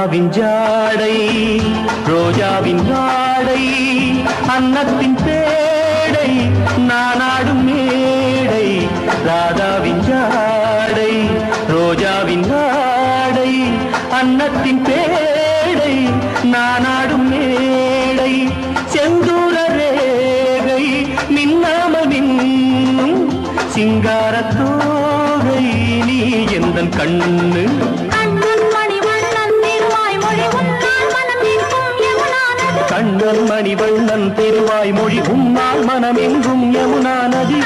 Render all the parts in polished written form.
ராதாவின் ஜாடை ரோஜாவின் நாடை அன்னத்தின் பேடை நானாடும் மேடை ராதாவின் ஜாடை ரோஜாவின் நாடை அன்னத்தின் பேடை நானாடும் மேடை செந்தூர ரேகை மின்னாமல் மின்னும் சிங்காரத்தோகை நீ எந்தன் கண்ணு கண்ணன் மணிவண்ணன் திருவாய் மொழி உன்னால் மனம் எங்கும் யமுனா நதி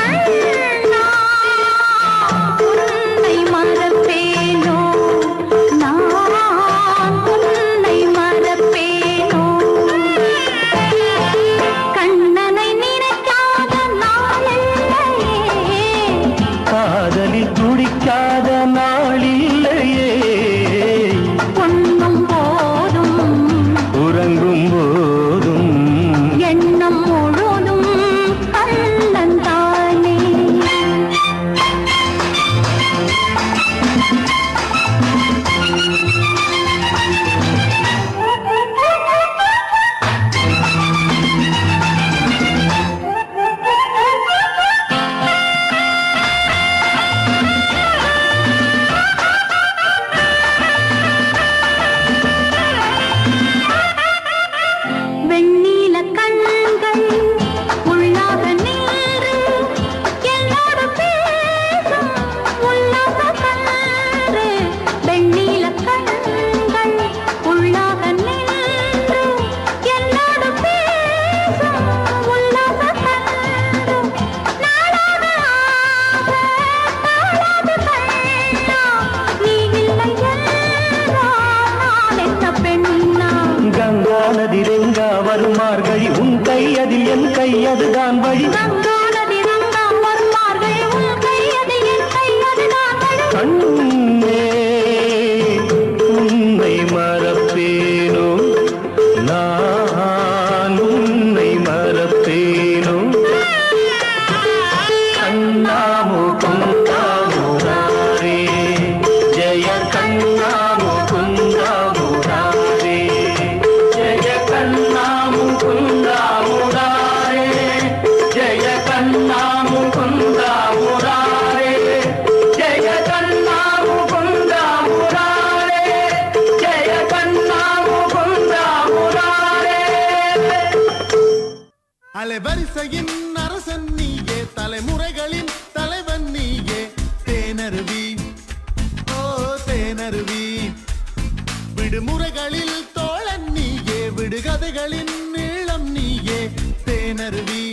வருமார்கழி உன் கை அதில் என் கை அதுதான் வழி கண்ணே உன்னை மறப்பேனோ நான் உன்னை மறப்பேனோ கண்ணாமோ குந்தாமோ ராரே ஜெய கண்ணாமோ குந்தாமோ ராரே ஜெய கண்ணாமோ குந்தாமோ ராரே ஜெய கண்ணாமோ குந்தாமோ ராரே ஜெய கண்ணாமோ குந்தாமோ ராரே ஜெய கண்ணாமோ குந்தாமோ ராரே அலைவரிசையின் அரசன் நீயே தலைமுறைகளின் தலைவன் நீயே தேனருவி ஓ தேனருவி விடுமுறைகளில் தோழன் நீயே விடுகதைகளின் நீளம் நீயே தேனருவி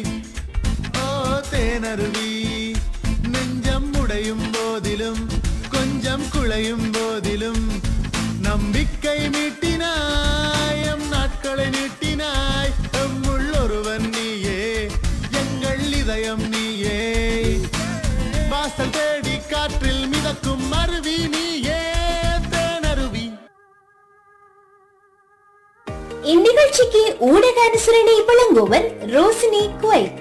ஓ தேனருவி நெஞ்சம் உடையும் போதிலும் கொஞ்சம் குழையும் போதிலும் நம்பிக்கை மீட்டினாய் எம் நாட்களை நீட்டினாய் எம்முள் ஒருவன் நீயே எங்கள் இதயம் நீயே வாசல் தேடி காற்றில் மிதக்கும் அருவி நீயே தேனருவி. இந்நிகழ்ச்சிக்கு ஊடக அனுசரணை வழங்குவர் ரோசினி குவைத்.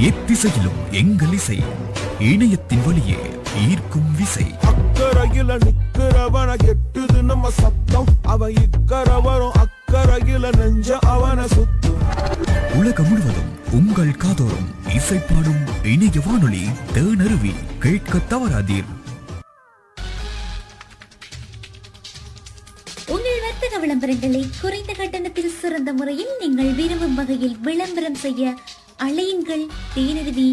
எத்திசையிலும் எங்கள் இசை இணையத்தின் வழியே ஈர்க்கும் விசை அக்கறையில நிக்கிறவன கெட்டுது நம்ம சத்தம் அவ இக்கரை வரும் அக்கறையில நெஞ்ச அவன சுத்தும். உலகம் முழுவதும் உங்கள் காதோறும் இசைப்பாடும் இணைய வானொலி தேனருவி கேட்க தவறாதீர். உங்கள் வர்த்தக விளம்பரங்களை குறைந்த கட்டணத்தில் சிறந்த முறையில் நீங்கள் விரும்பும் வகையில் விளம்பரம் செய்ய அழையுங்கள் தேனருவி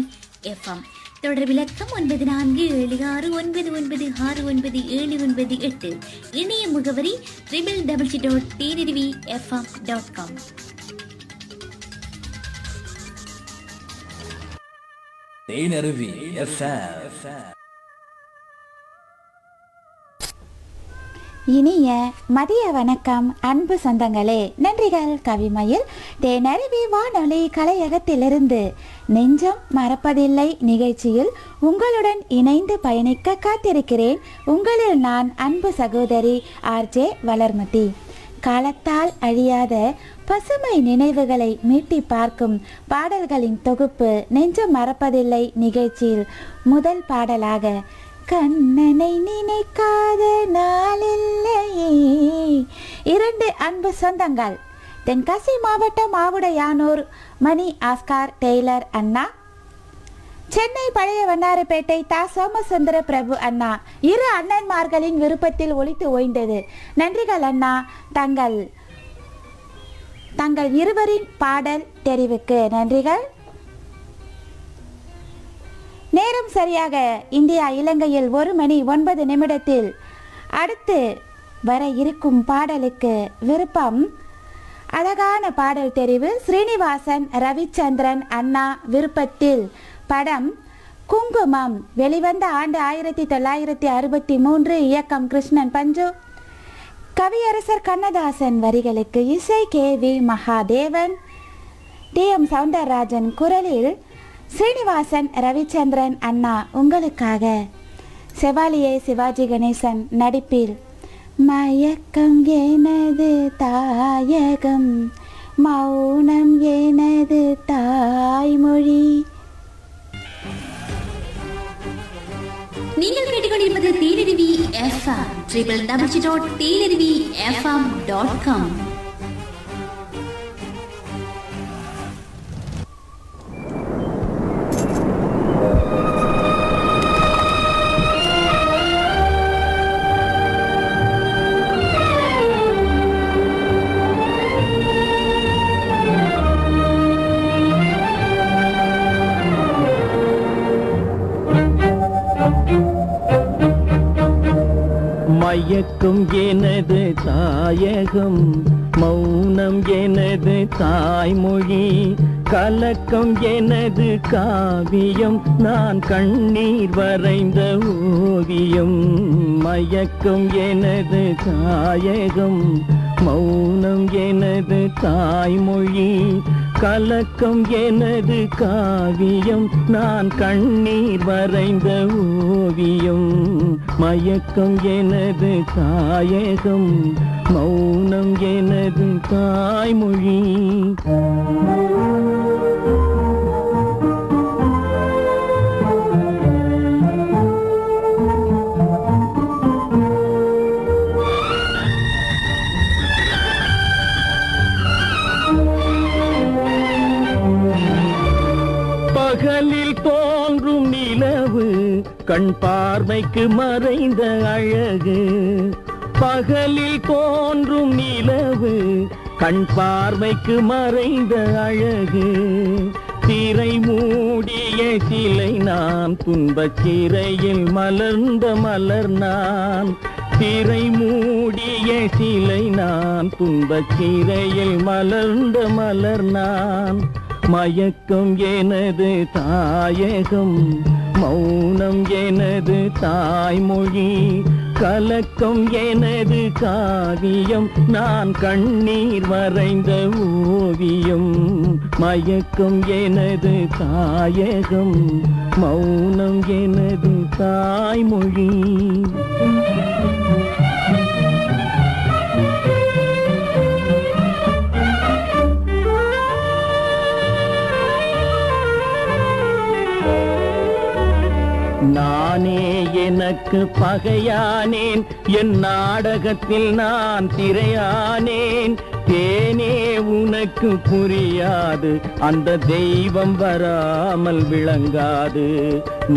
எஃப்எம். தொடர் விளக்கம் 9476996978. இணைய முகவரி www.tnrvfm.com. தேனருவி எஃப்எம். இனிய மதிய வணக்கம் அன்பு சொந்தங்களே. நன்றிகள் கவிமயில். தேனருவி வானொலி கலையகத்திலிருந்து நெஞ்சம் மறப்பதில்லை நிகழ்ச்சியில் உங்களுடன் இணைந்து பயணிக்க காத்திருக்கிறேன். உங்களில் நான் அன்பு சகோதரி ஆர்ஜே வளர்மதி. காலத்தால் அழியாத பசுமை நினைவுகளை மீட்டி பார்க்கும் பாடல்களின் தொகுப்பு நெஞ்சம் மறப்பதில்லை நிகழ்ச்சியில் முதல் பாடலாக கண்ணனை நினைக்காத நாளில்லையே. 2 அன்பு சொந்தங்கள், தென்காசி மாவட்டம் ஆவுடையானூர் மணி ஆஸ்கார் டெய்லர் அண்ணா, சென்னை பழைய வண்ணாரப்பேட்டை தா சோமசுந்தர பிரபு அண்ணா, 2 அண்ணன்மார்களின் விருப்பத்தில் ஒலித்து ஓய்ந்தது. நன்றிகள் அண்ணா, தங்கள் இருவரின் பாடல் தெரிவுக்கு நன்றிகள். நேரம் சரியாக இந்தியா இலங்கையில் 1:09 அடுத்து வர இருக்கும் பாடலுக்கு விருப்பம். அழகான பாடல் தெரிவு ஸ்ரீனிவாசன் ரவிச்சந்திரன் அண்ணா விருப்பத்தில். படம் குங்குமம், வெளிவந்த ஆண்டு 1963, இயக்கம் கிருஷ்ணன் பஞ்சு, கவியரசர் கண்ணதாசன் வரிகளுக்கு இசை KV மகாதேவன், DM சவுந்தரராஜன் குரலில் ஸ்ரீனிவாசன் ரவிச்சந்திரன் அண்ணா உங்களுக்காக. செவாலியே சிவாஜி கணேசன் நடிப்பில் மயக்கம் எனது தாயகம், மௌனம் எனது தாய்மொழி. நீங்கள் கேட்டுக்கொண்டிருப்பது தேனருவி FM www.tenerivifm.com. மயக்கம் எனது தாயகம், மௌனம் எனது தாய்மொழி, கலக்கம் எனது காவியம், நான் கண்ணீர் வரைந்த ஓவியம். மயக்கம் எனது தாயகம், மௌனம் எனது தாய்மொழி, கலக்கம் எனது காவியம், நான் கண்ணீர் வரைந்த ஓவியம். மயக்கம் எனது தாயகம், மௌனம் எனது தாய்மொழி. பகலில் தோன்றும் நிலவு, கண் பார்வைக்கு மறைந்த அழகு. பகலில் தோன்றும் நிலவு, கண் பார்வைக்கு மறைந்த அழகு. திரை மூடிய சிலை நான், துன்பச் சிறையில் மலர்ந்த மலர் நான். திரை மூடிய சிலை நான், துன்பச் சிறையில் மலர்ந்த மலர் நான். மயக்கம் எனது தாயகம், மௌனம் எனது தாய்மொழி, கலக்கம் எனது காவியம், நான் கண்ணீர் வரைந்த ஓவியம். மயக்கம் எனது தாயகம், மௌனம் எனது தாய்மொழி. நானே எனக்கு பகையானேன், என் நாடகத்தில் நான் திரையானேன். தேனே உனக்கு புரியாது, அந்த தெய்வம் வராமல் விளங்காது.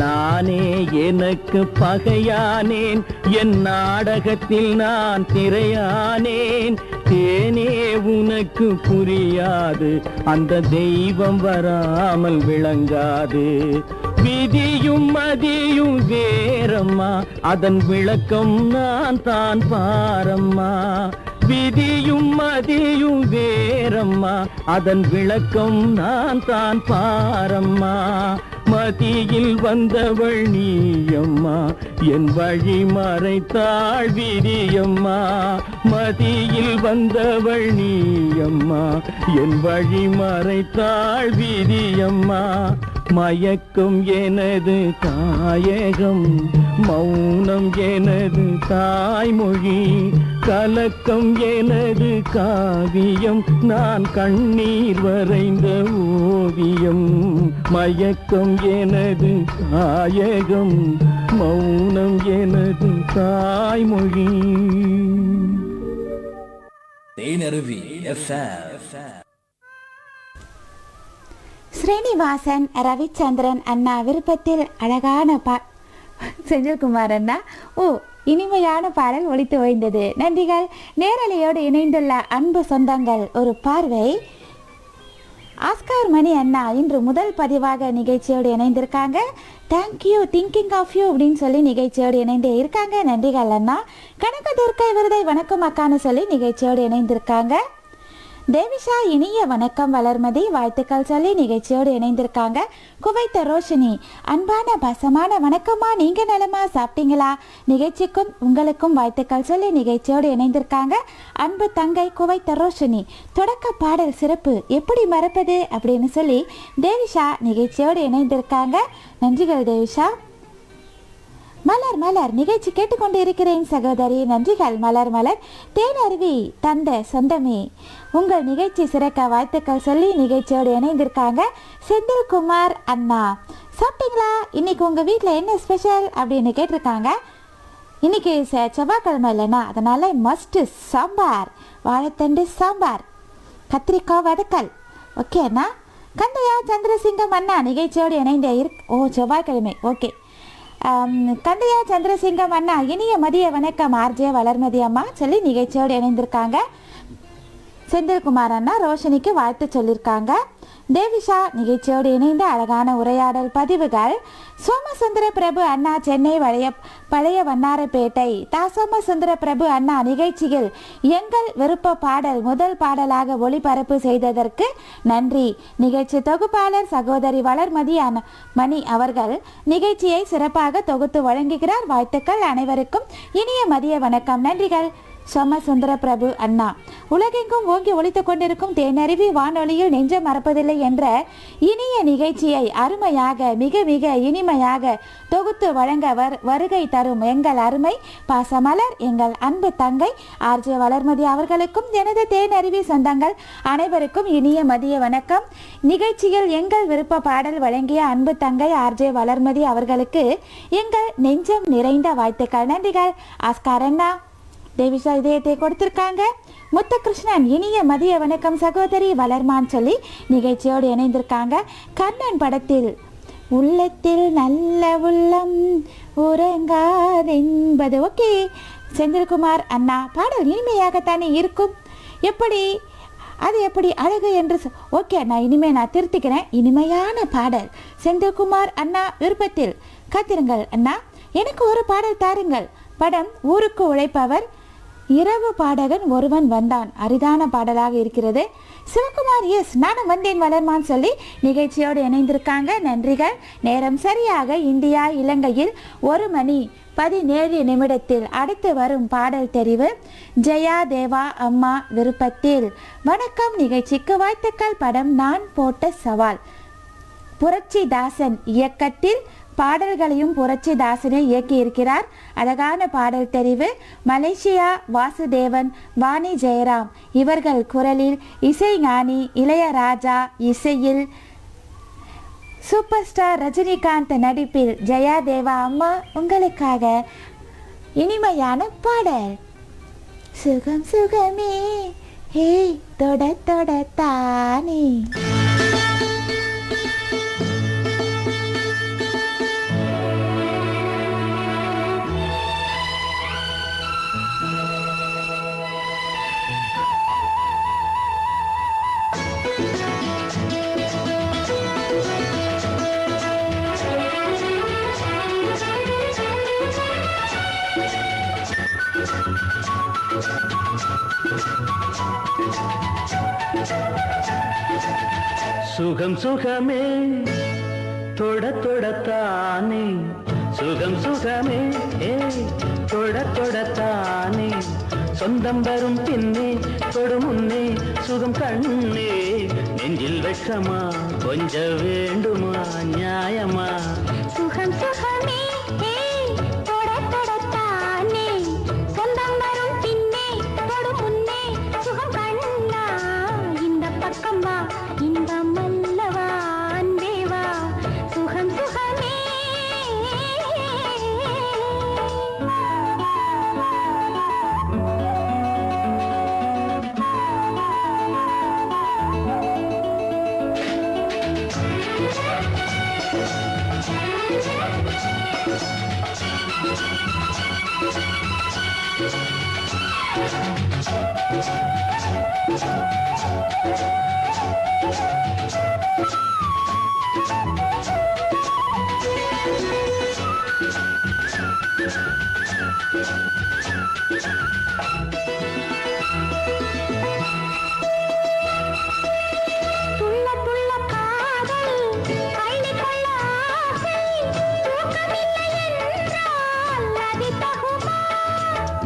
நானே எனக்கு பகையானேன், என் நாடகத்தில் நான் திரையானேன். தேனே உனக்கு புரியாது, அந்த தெய்வம் வராமல் விளங்காது. விதியும் மதியும் வேறம்மா, அதன் விளக்கம் நான் தான் பாரம்மா. விதியும் மதியும் வேறம்மா, அதன் விளக்கம் நான் தான் பாரம்மா. மதியில் வந்தவள் நீயம்மா, என் வழி மறைத்தாள் விதியம்மா. மதியில் வந்தவள் நீயம்மா, என் வழி மறைத்தாள் விதியம்மா. மயக்கம் எனது தாயகம், மௌனம் எனது தாய்மொழி, கலக்கம் எனது காவியம், நான் கண்ணீர் வரைந்த ஓவியம். மயக்கம் எனது தாயகம், மௌனம் எனது தாய்மொழி. தேனருவி FM. ஸ்ரீனிவாசன் ரவிச்சந்திரன் அண்ணா விருப்பத்தில் அழகான செந்தில்குமார் அண்ணா இனிமையான பாடல் ஒலித்து ஓய்ந்தது. நன்றிகள். நேரலையோடு இணைந்துள்ள அன்பு சொந்தங்கள், ஒரு பார்வை. ஆஸ்கார் மணி அண்ணா இன்று முதல் பதிவாக நிகழ்ச்சியோடு இணைந்திருக்காங்க. தேங்க்யூ, திங்கிங் ஆஃப் யூ அப்படின்னு சொல்லி நிகழ்ச்சியோடு இணைந்து இருக்காங்க. நன்றிகள் அண்ணா. கனகதுர்க்கை விருதை வணக்கம் அக்கான்னு சொல்லி நிகழ்ச்சியோடு இணைந்திருக்காங்க. தேவிஷா இனிய வணக்கம் வளர்மதி, வாழ்த்துக்கள் சொல்லி நிகழ்ச்சியோடு இணைந்திருக்காங்க. குவைத்த ரோஷினி அன்பான பாசமான வணக்கம்மா, நீங்க நலமா, சாப்பிட்டீங்களா? நிகழ்ச்சிக்கும் உங்களுக்கும் வாழ்த்துக்கள் சொல்லி நிகழ்ச்சியோடு இணைந்திருக்காங்க. அன்பு தங்கை குவைத்த ரோஷினி, தொடக்க பாடல் சிறப்பு, எப்படி மறப்பது அப்படின்னு சொல்லி தேவிஷா நிகழ்ச்சியோடு இணைந்திருக்காங்க. நன்றிகள் தேவிஷா. மலர் மலர் நிகழ்ச்சி கேட்டுக்கொண்டு இருக்கிறேன் சகோதரி. நன்றிகள் மலர் மலர். தேனருவி தந்த சொந்தமே, உங்கள் நிகழ்ச்சி சிறக்க வாழ்த்துக்கள் சொல்லி நிகழ்ச்சியோடு இணைந்திருக்காங்க. செந்தில்குமார் அண்ணா, சாப்பிட்டீங்களா? இன்னைக்கு உங்கள் வீட்டில் என்ன ஸ்பெஷல் அப்படின்னு கேட்டிருக்காங்க. இன்னைக்கு செவ்வாய்க்கிழமை இல்லைண்ணா, அதனால மஸ்ட் சாம்பார், வாழைத்தண்டு சாம்பார், கத்திரிக்காய் வதக்கல். ஓகே அண்ணா. கந்தையா சந்திரசிங்கம் அண்ணா நிகழ்ச்சியோடு இணைந்த செவ்வாய்க்கிழமை. ஓகே. கந்தையா சந்திரசிங்கம் அண்ணா இனிய மதிய வணக்கம் ஆர்ஜே வளர்மதி அம்மா சொல்லி நிகழ்ச்சியோடு இணைந்திருக்காங்க. செந்தில்குமார் அண்ணா ரோஷினிக்கு வாழ்த்து சொல்லியிருக்காங்க. தேவிஷா நிகழ்ச்சியோடு இணைந்த அழகான உரையாடல் பதிவுகள். சோமசுந்தர பிரபு அண்ணா சென்னை பழைய வண்ணாரப்பேட்டை. சோமசுந்தர பிரபு அண்ணா நிகழ்ச்சியில் எங்கள் விருப்ப பாடல் முதல் பாடலாக ஒளிபரப்பு செய்ததற்கு நன்றி. நிகழ்ச்சி தொகுப்பாளர் சகோதரி வளர்மதி மணி அவர்கள் நிகழ்ச்சியை சிறப்பாக தொகுத்து வழங்குகிறார். வாழ்த்துக்கள் அனைவருக்கும். இனிய மதிய வணக்கம். நன்றிகள் சோமசுந்தர பிரபு அண்ணா. உலகெங்கும் ஓங்கி ஒலித்துக் கொண்டிருக்கும் தேனருவி வானொலியில் நெஞ்சம் மறப்பதில்லை என்ற இனிய நிகழ்ச்சியை அருமையாக மிக மிக இனிமையாக தொகுத்து வழங்க வருகை தரும் எங்கள் அருமை பாசமலர் எங்கள் அன்பு தங்கை ஆர்ஜே வளர்மதி அவர்களுக்கும் எனது தேனருவி சொந்தங்கள் அனைவருக்கும் இனிய மதிய வணக்கம். நிகழ்ச்சியில் எங்கள் விருப்ப பாடல் வழங்கிய அன்பு தங்கை ஆர்ஜே வளர்மதி அவர்களுக்கு எங்கள் நெஞ்சம் நிறைந்த வாழ்த்துக்கள். நன்றிகள். ஆஸ்கார் அண்ணா தேவிஷா இதயத்தை கொடுத்திருக்காங்க. முத்துகிருஷ்ணன் இனிய மதிய வணக்கம் சகோதரி வளர்மான் சொல்லி நிகழ்ச்சியோடு இணைந்திருக்காங்க. கர்ணன் படத்தில் உள்ளத்தில் நல்ல உள்ளம் உறங்காதென்பது. ஓகே செந்தில்குமார் அண்ணா, பாடல் இனிமையாகத்தானே இருக்கும், எப்படி அழகு என்று ஓகே அண்ணா, இனிமே நான் திருத்திக்கிறேன். இனிமையான பாடல் செந்தில்குமார் அண்ணா விருப்பத்தில். காத்திருங்கள் அண்ணா, எனக்கு ஒரு பாடல் தாருங்கள். படம் ஊருக்கு உழைப்பவர், இரவு பாடகன் ஒருவன் வந்தான். அரிதான பாடலாக இருக்கிறது. சிவகுமார் எஸ் நானும் வந்தேன் வளர்மான் சொல்லி நிகழ்ச்சியோடு இணைந்திருக்காங்க. நன்றிகள். நேரம் சரியாக இந்தியா இலங்கையில் 1:17 அடுத்து வரும் பாடல் தெரிவு ஜெயா தேவா அம்மா விருப்பத்தில். வணக்கம், நிகழ்ச்சிக்கு வாழ்த்துக்கள். படம் நான் போட்ட சவால். புரட்சிதாசன் இயக்கத்தில். பாடல்களையும் புரட்சிதாசனை இயக்கியிருக்கிறார். அழகான பாடல் தெரிவு. மலேசியா வாசுதேவன், வாணி ஜெயராம் இவர்கள் குரலில், இசை ஞானி இளையராஜா இசையில், சூப்பர் ஸ்டார் ரஜினிகாந்த் நடிப்பில் ஜெயா தேவா அம்மா உங்களுக்காக இனிமையான பாடல். சுகம் சுகமே ஹே தொட தொட தானே. சுகம் சுகமே தொட தொடத்தானே, சுகம் சுகமே தொட தொடத்தானே, சொந்தம் வரும் பின்னே தொடு முன்னே சுகம் கண்ணே, நெஞ்சில் வெட்கமா கொஞ்ச வேண்டுமா நியாயமா. சுகம் சுகமே தொட தொடத்தானே, சொந்தம் வரும் பின்னே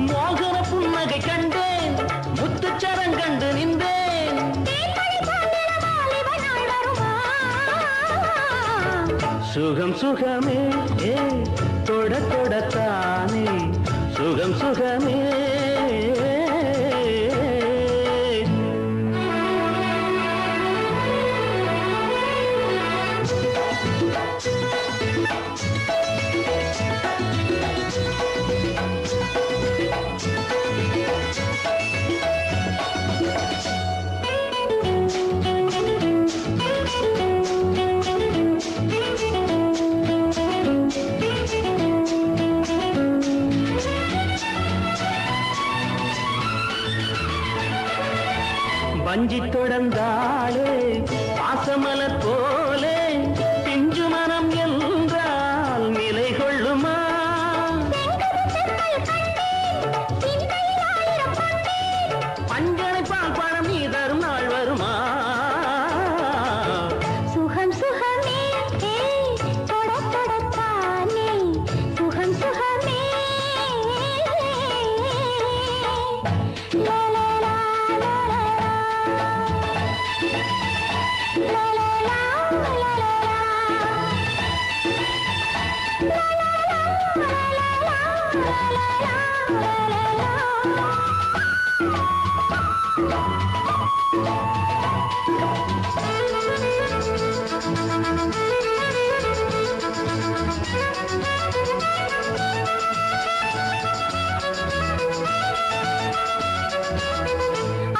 மோகன புன்னகை கண்டேன், முத்துச்சரம் கண்டு நின்றேன். சுகம் சுகமே தொட தொடத்தானே, சுகம் சுகமே. வஞ்சி தொடர்ந்தாளே பாசமலர் போலே, பிஞ்சு மனம் என்றால் நிலை கொள்ளுமா? பஞ்சனை பால் பழம் நீ தரும் நாள் வருமா? சுகம் சுகமே தொட தொடத்தானே, சுகம் சுகமே. லா லா லா லா லா லா லா லா லா லா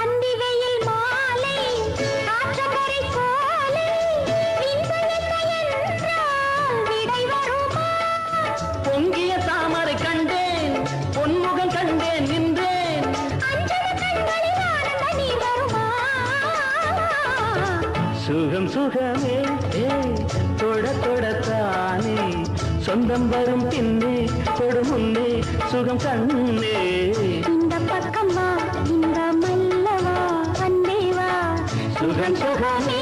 அந்திவெயில் மாலை ஆற்றங்கரை சோலை, இன்பம் என்ன என்றால் விடை வருமா? பொங்கிய தாமரை கண்டேன், பொன்முகம் கண்டேன் நின்றேன். அஞ்சன கண்களில் ஆனந்த நீர் வருமா? சுகம் சுகமே தொட தொடத்தானே, சொந்தம் வரும் பின்னே தொடு முன்னே சுகம் கண்ணே. இந்த பக்கம் வா, இந்த மல்லவா, அன்பே வா, சுகம் சுகமே.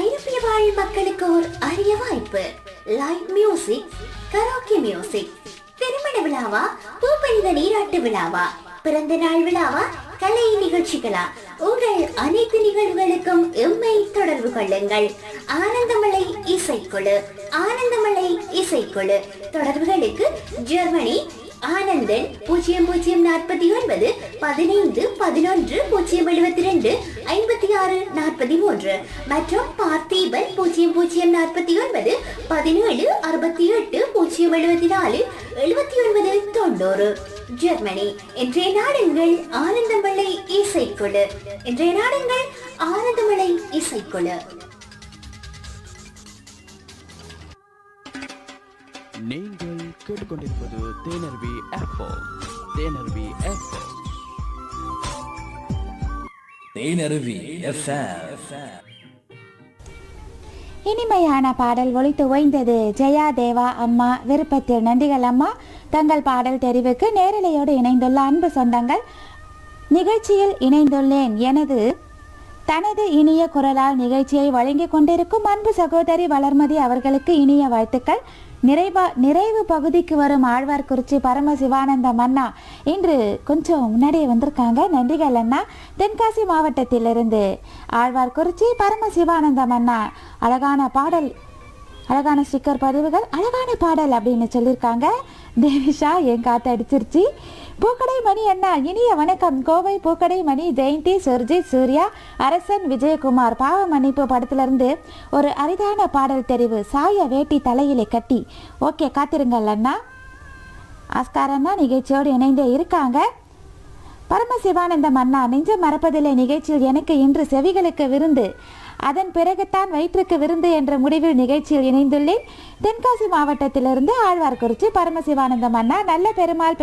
ஐரோப்பிய வாழ் மக்களுக்கு ஒரு அரிய வாய்ப்பு. Live music, karaoke music. திருமண விழாவா, பூப்பணித நீராட்டு விழாவா, பிறந்த நாள் விழாவா, கலை நிகழ்ச்சிகளா, உங்கள் அனைத்து நிகழ்வுகளுக்கும் எம்மை தொடர்பு கொள்ளுங்கள். ஆனந்தமலை இசைக்குழு, ஆனந்தமலை இசைக்குழு. தொடர்புகளுக்கு ஜெர்மனி ஆனந்தன் 0049 15 11 072 56 43 மற்றும் பார்த்தீபன் 0049 17 68 074 79 90. ஜெர்மனி. இன்றைய நாடுங்கள் ஆனந்தமலை இசைக்குழு. இன்றைய நாடுங்கள் ஆனந்தமலை இசைக்குழு. நீங்கள் கேட்டுக்கொண்டிருப்பது தேனருவி FM. தேனருவி FM. தேனருவி FM. இனிமையான பாடல் ஒலித்து ஓய்ந்தது. ஜெயா தேவா அம்மா விருப்பத்தில். நன்றிகள் அம்மா. தங்கள் பாடல் தெரிவுக்கு நேரலையோடு இணைந்துள்ள அன்பு சொந்தங்கள், நிகழ்ச்சியில் இணைந்துள்ளேன். தனது இனிய குரலால் நிகழ்ச்சியை வழங்கிக் கொண்டிருக்கும் அன்பு சகோதரி வளர்மதி அவர்களுக்கு இனிய வாழ்த்துக்கள். நிறைவு பகுதிக்கு வரும் ஆழ்வார்குறிச்சி பரமசிவானந்தம் அண்ணா இன்று கொஞ்சம் முன்னாடியே வந்திருக்காங்க. நன்றிகள் அண்ணா. தென்காசி மாவட்டத்திலிருந்து ஆழ்வார்குறிச்சி பரமசிவானந்தம் அண்ணா அழகான பாடல், அழகான ஸ்டிக்கர் பதிவுகள், அழகான பாடல் அப்படின்னு சொல்லியிருக்காங்க. தேவிஷா என் காத்து அடிச்சிருச்சு. பூக்கடை மணி அண்ணா இனிய வணக்கம். கோவை பூக்கடை மணி ஜெயந்தி சுர்ஜித் சூர்யா அரசன் விஜயகுமார் பாவ மன்னிப்பு படத்திலிருந்து ஒரு அரிதான பாடல் தெரிவு, சாய வேட்டி தலையிலே கட்டி. ஓகே, காத்திருங்கள் அண்ணா. ஆஸ்கார் அண்ணா நிகழ்ச்சியோடு இணைந்தே இருக்காங்க. பரமசிவானந்தம் அண்ணா, நெஞ்சம் மறப்பதில்லை நிகழ்ச்சியில் எனக்கு இன்று செவிகளுக்கு விருந்து, அதன் பிறகுதான் வயிற்றுக்கு விருந்து என்ற முடிவில் நிகழ்ச்சியில் இணைந்துள்ளேன். தென்காசி மாவட்டத்திலிருந்து ஆழ்வார்குறிச்சி பரமசிவானந்தம் அண்ணா. நல்ல பெருமாள்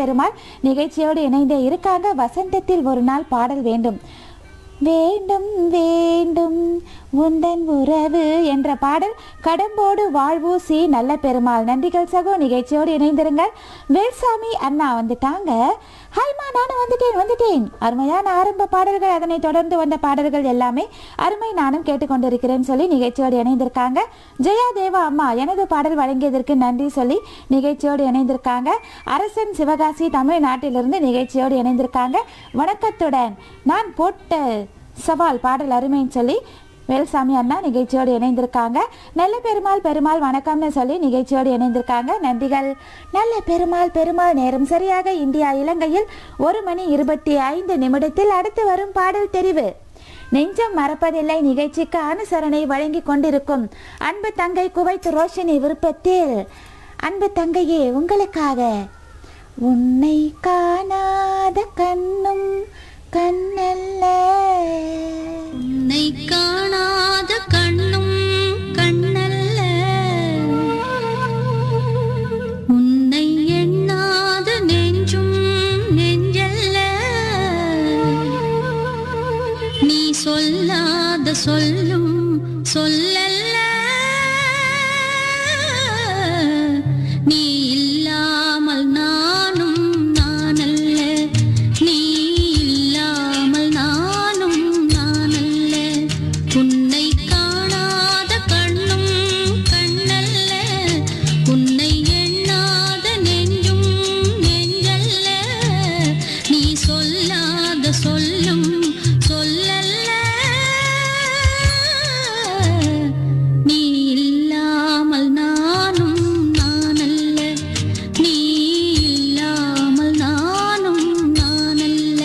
நிகழ்ச்சியோடு இணைந்தே இருக்காங்க. வசந்தத்தில் ஒரு நாள் பாடல் வேண்டும். வேண்டும் வேண்டும் உந்தன் உறவு என்ற பாடல் கடம்போடு வாழ்வு சி நல்ல பெருமாள். நன்றிகள் சகோ. நிகழ்ச்சியோடு இணைந்திருங்கள். வேல்சாமி அண்ணா வந்துட்டாங்க. ஹாய்மா, நானும் வந்துட்டேன். அருமையான ஆரம்ப பாடல்கள், அதனை தொடர்ந்து வந்த பாடல்கள் எல்லாமே அருமை, நானும் கேட்டுக்கொண்டிருக்கிறேன்னு சொல்லி நிகழ்ச்சியோடு இணைந்திருக்காங்க. ஜெயா தேவா அம்மா எனது பாடல் வழங்கியதற்கு நன்றி சொல்லி நிகழ்ச்சியோடு இணைந்திருக்காங்க. அரசன் சிவகாசி தமிழ்நாட்டிலிருந்து நிகழ்ச்சியோடு இணைந்திருக்காங்க. வணக்கத்துடன் நான் போட்ட சவால் பாடல் அருமைன்னு சொல்லி வேல்சாமி அண்ணா நிகழ்ச்சியோடு இணைந்திருக்காங்க. நல்ல பெருமாள் வணக்கம்னு சொல்லி நிகழ்ச்சியோடு இணைந்திருக்காங்க. நன்றிகள். நல்ல பெருமாள் நேரம் சரியாக இந்தியா இலங்கையில் 1:25 அடுத்து வரும் பாடல் தெரிவு. நெஞ்சம் மறப்பதில்லை நிகழ்ச்சிக்கு அனுசரணை வழங்கி கொண்டிருக்கும் அன்பு தங்கை குவைத் ரோஷினி விருப்பத்தில் அன்பு தங்கையே உங்களுக்காக உன்னை காணாத கண்ணும் கண்ணல்ல, உன்னை காணாத கண்ணும் கண்ணல்ல, உன்னை எண்ணாத நெஞ்சும் நெஞ்சல்ல, நீ சொல்லாத சொல்லும் சொல்லல்ல, நீ இல்லாமல் நானும் நானல்ல, நீ இல்லாமல் நானும் நானல்ல, உன்னை காணாத கண்ணும் கண்ணல்ல, உன்னை எண்ணாத நெஞ்சும் நெஞ்சல்ல, நீ சொல்லாத சொல்லும் சொல்லல்ல, நீ இல்லாமல் நானும் நானல்ல, நீ இல்லாமல் நானும் நானல்ல.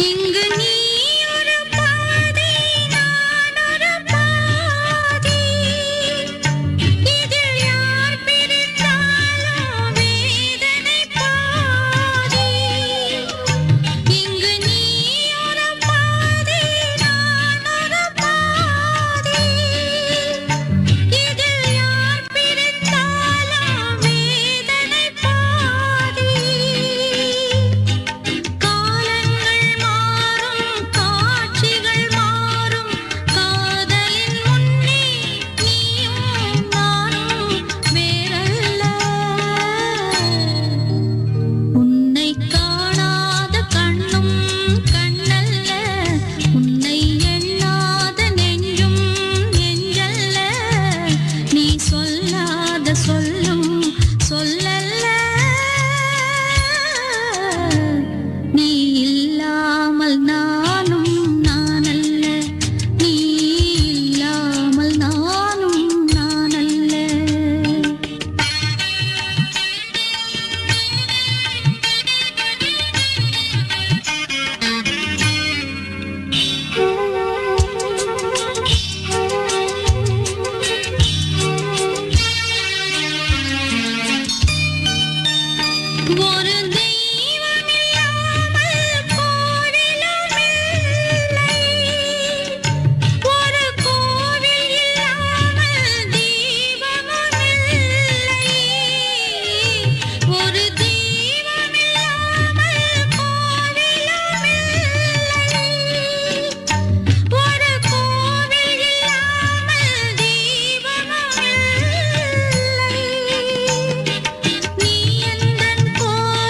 இங்கு நீ ஒரு பாதி, நான் ஒரு பாதி, இதில் யார் பிரித்தாலும் வேதனை பாதி. இங்கு நீ ஒரு பாதி, நான் ஒரு பாதி, இதில் யார் பிரித்தாலும் வேதனை பாதி. காலங்கள் மாறும், காட்சிகள் மாறும், காதலின் முன்னே நீயும் நானும் வேறல்ல. உன்னை காணாத கண்ணும் கண்ணல்ல, உன்னை எண்ணாத நெஞ்சும் நெஞ்சல்ல, நீ சொல்லாத சொல்லும் சொல்லல்ல, நீ இல்லாமல் நானும் நானல்ல, நீ இல்லாமல் நானும் நானல்ல. ஒரு தெய்வம் இல்லாமல் கோவிலும் இல்லை, ஒரு கோவில் இல்லாமல் தீபமும் இல்லை, ஒரு தெய்வம் இல்லாமல் கோவிலும் இல்லை, ஒரு கோவில் இல்லாமல் தீபமும் இல்லை, நீ எந்தன் கோவில்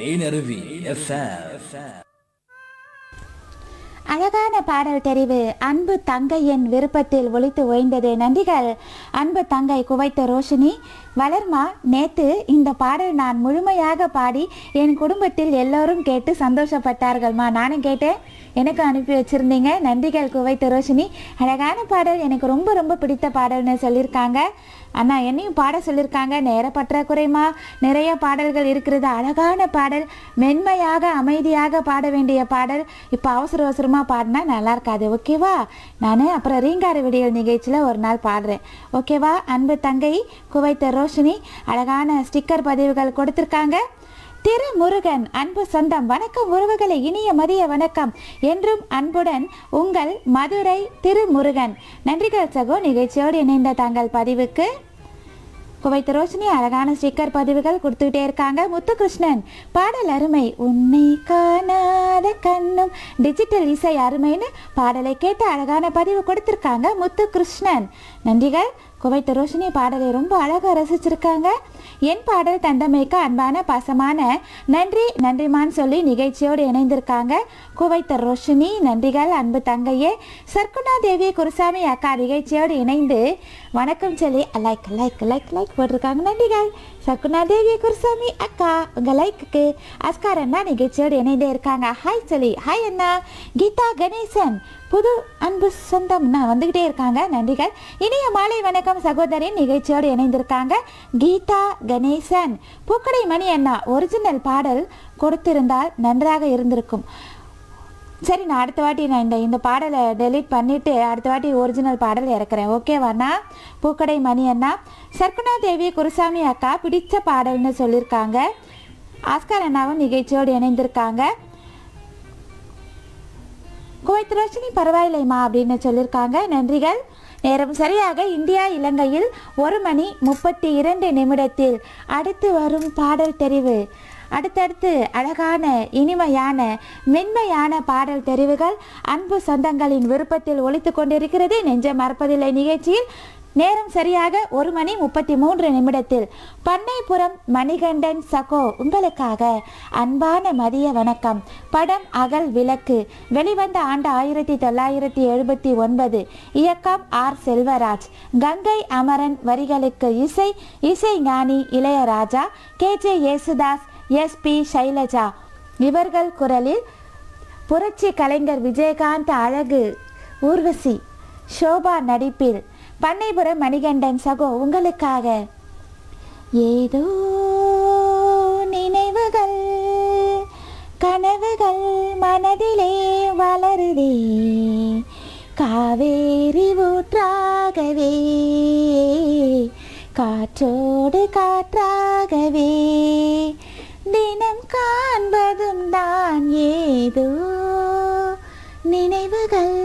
தேனருவி FM. அழகான பாடல் தெரிவு அன்பு தங்கையின் விருப்பத்தில் ஒலித்து ஓய்ந்தது. நன்றிகள் அன்பு தங்கை குவைத்த ரோஷினி. வளர்மா, நேத்து இந்த பாடல் நான் முழுமையாக பாடி என் குடும்பத்தில் எல்லோரும் கேட்டு சந்தோஷப்பட்டார்கள்மா. நானும் கேட்டேன், எனக்கு அனுப்பி வச்சிருந்தீங்க. நன்றிகள் குவைத்த ரோஷினி. அழகான பாடல், எனக்கு ரொம்ப ரொம்ப பிடித்த பாடல்னு சொல்லியிருக்காங்க. அண்ணா என்னையும் பாட சொல்லியிருக்காங்க. நேர பற்றாக்குறைமா, நிறைய பாடல்கள் இருக்கிறது. அழகான பாடல், மென்மையாக அமைதியாக பாட வேண்டிய பாடல். இப்போ அவசர அவசரமாக பாடினா நல்லா இருக்காது. ஓகேவா? நான் அப்புறம் ரீங்கார விடியல் நிகழ்ச்சியில் ஒரு நாள் பாடுறேன். ஓகேவா? அன்பு தங்கை குவைத்த ரோஷினி அழகான ஸ்டிக்கர் பதிவுகள் கொடுத்துருக்காங்க. திருமுருகன், அன்பு சொந்தம், வணக்கம் உறவுகளை, இனிய மதிய வணக்கம். என்றும் அன்புடன் உங்கள் மதுரை திருமுருகன். நன்றிகள் சகோ, நிகழ்ச்சியோடு இணைந்த தங்கள் பதிவுக்கு. குவைத்த ரோஷினி அழகான ஸ்டிக்கர் பதிவுகள் கொடுத்துக்கிட்டே இருக்காங்க. முத்துகிருஷ்ணன், பாடல் அருமை, உன்னை காணாத கண்ணும், டிஜிட்டல் இசை அருமைன்னு பாடலை கேட்டு அழகான பதிவு கொடுத்துருக்காங்க முத்துகிருஷ்ணன். நன்றிகள். குவைத்த ரோஷினி பாடலை ரொம்ப அழகாக ரசிச்சிருக்காங்க. என் பாடல் தந்தமைக்கு அன்பான பாசமான நன்றி நன்றிமான்னு சொல்லி நிகழ்ச்சியோடு இணைந்திருக்காங்க குவைத்த ரோஷினி. நன்றிகள் அன்பு தங்கையே. சர்க்குணா தேவி குருசாமி அக்கா நிகழ்ச்சியோடு இணைந்து வணக்கம் சொல்லி லைக் லைக் லைக் லைக் போட்டிருக்காங்க. நன்றிகள் சர்க்குணா தேவி குருசாமி அக்கா, உங்கள் லைக்குக்கு. அஸ்கார் அண்ணா நிகழ்ச்சியோடு இணைந்தே இருக்காங்க. ஹாய் சொல்லி ஹாய் அண்ணா. கீதா கணேசன், புது அன்பு சொந்தம்னா வந்துக்கிட்டே இருக்காங்க. நன்றிகள். இனிய மாலை வணக்கம் சகோதரின் நிகழ்ச்சியோடு இணைந்திருக்காங்க கீதா கணேசன். பூக்கடை மணி அண்ணா, ஒரிஜினல் பாடல் கொடுத்திருந்தால் நன்றாக இருந்திருக்கும். சரி, நான் அடுத்த வாட்டி நான் இந்த பாடலை டெலீட் பண்ணிவிட்டு அடுத்த வாட்டி ஒரிஜினல் பாடல் இறக்குறேன். ஓகேவாண்ணா? பூக்கடை மணி அண்ணா. சர்க்குணா தேவி குருசாமி அக்கா பிடிச்ச பாடல்னு சொல்லியிருக்காங்க. ஆஸ்கார் அண்ணாவும் நிகழ்ச்சியோடு இணைந்திருக்காங்க. குவைத் ரோஷினி பரவாயில்லைம்மா அப்படின்னு சொல்லியிருக்காங்க. நன்றிகள். நேரம் சரியாக இந்தியா இலங்கையில் 1:32 அடுத்து வரும் பாடல் தெரிவு. அடுத்தடுத்து அழகான இனிமையான மென்மையான பாடல் தெரிவுகள் அன்பு சொந்தங்களின் விருப்பத்தில் ஒலித்து கொண்டிருக்கிறது. நெஞ்சம் மறப்பதில்லை நிகழ்ச்சியில். நேரம் சரியாக 1:33 பண்ணைப்புறம் மணிகண்டன் சகோ உங்களுக்காக அன்பான மதிய வணக்கம். படம் அகல் விளக்கு, வெளிவந்த ஆண்டு 1979. இயக்கம் ஆர் செல்வராஜ். கங்கை அமரன் வரிகளுக்கு இசை ஞானி இளையராஜா, KJ யேசுதாஸ், SP சைலஜா இவர்கள் குரலில் புரட்சி கலைஞர் விஜயகாந்த், அழகு ஊர்வசி, ஷோபா நடிப்பில் பண்ணைபுரம் மணிகண்டன் சகோ உங்களுக்காக. ஏதோ நினைவுகள் கனவுகள் மனதிலே வளருதே, காவேரி ஊற்றாகவே காற்றோடு காற்றாகவே தினம் காண்பதும் தான் ஏதோ நினைவுகள்.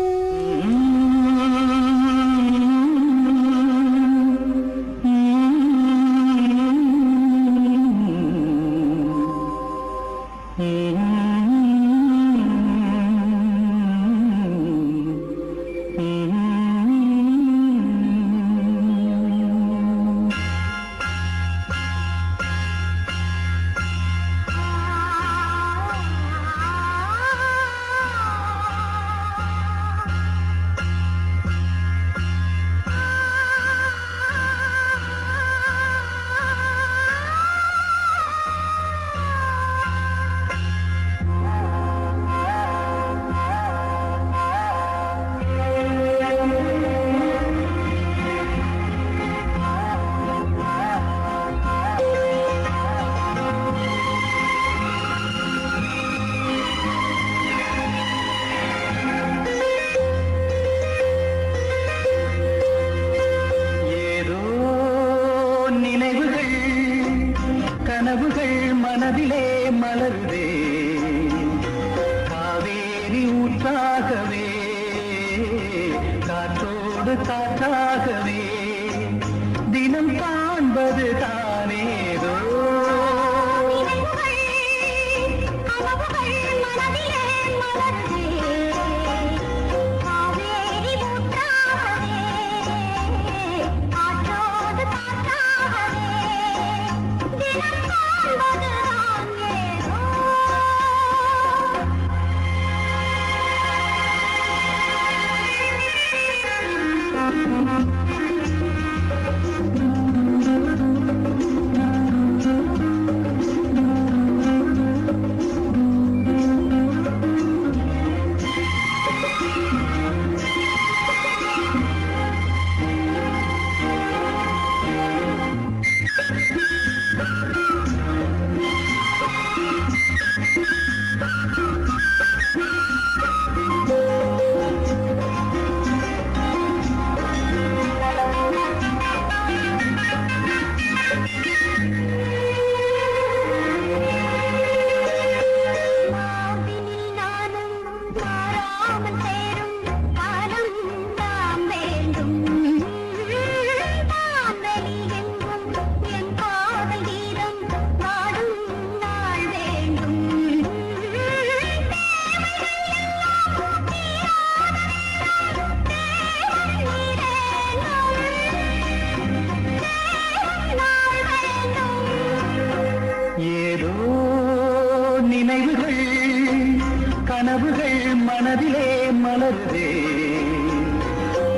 மனதிலே மலருதே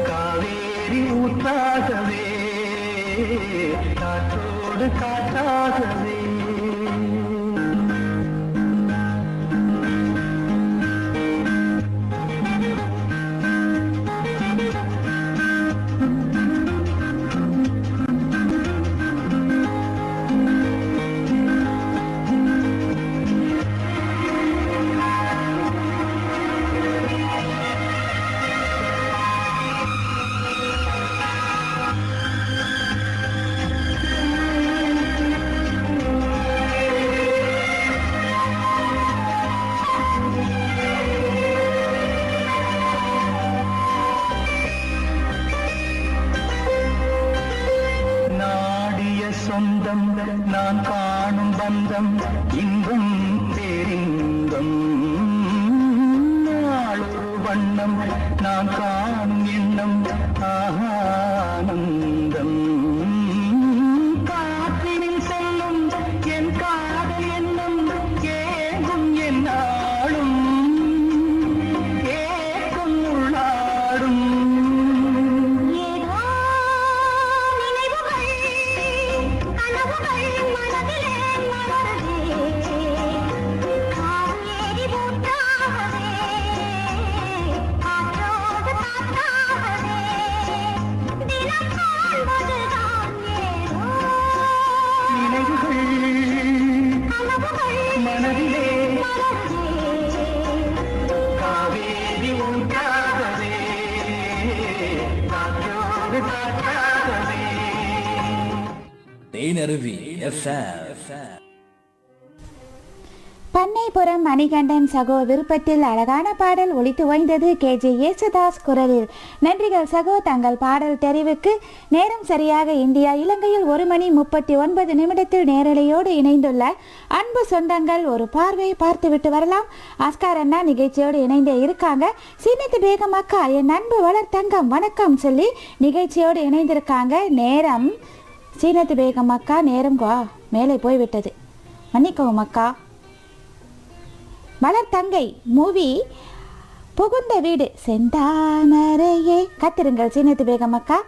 காவேரி ஊற்றாகவே காற்றோடு காற்றாகவே சொந்தம் நான் காணும் பந்தம் இன்பம் பேரின்பம் நாளொரு வண்ணம் நான் காணும் எண்ணம் ஆனந்தம் காற்றினில் செல்லும் என் காதல் எண்ணம் ஏகும் என்னாலும் ஏக்கும் உள்ளாடும் மனதிலே காவேரி ஊற்றாகவே காற்றோடு காற்றாகவே தேனருவி FM. பண்ணைப்புறம் மணிகண்டன் சகோ விருப்பத்தில் அழகான பாடல் ஒலித்து ஓய்ந்தது KJ யேசுதாஸ் குரலில். நன்றிகள் சகோ, தங்கள் பாடல் தெரிவுக்கு. நேரம் சரியாக இந்தியா இலங்கையில் 1:39 நேரலையோடு இணைந்துள்ள அன்பு சொந்தங்கள் ஒரு பார்வை பார்த்துவிட்டு வரலாம். ஆஸ்கார் அண்ணா நிகழ்ச்சியோடு இணைந்தே இருக்காங்க. சீனத்து பேகம் அக்கா என் அன்பு வளர் தங்கம் வணக்கம் சொல்லி நிகழ்ச்சியோடு இணைந்திருக்காங்க. நேரம் சீனத்து பேகம் அக்கா நேரம் மேலே போய்விட்டது, மன்னிக்கவும் அக்கா. மலர் தங்கை மூவி புகுந்த வீடு செந்தாமரையே காத்திருங்கள் சீனத்து பேகம் அக்கா.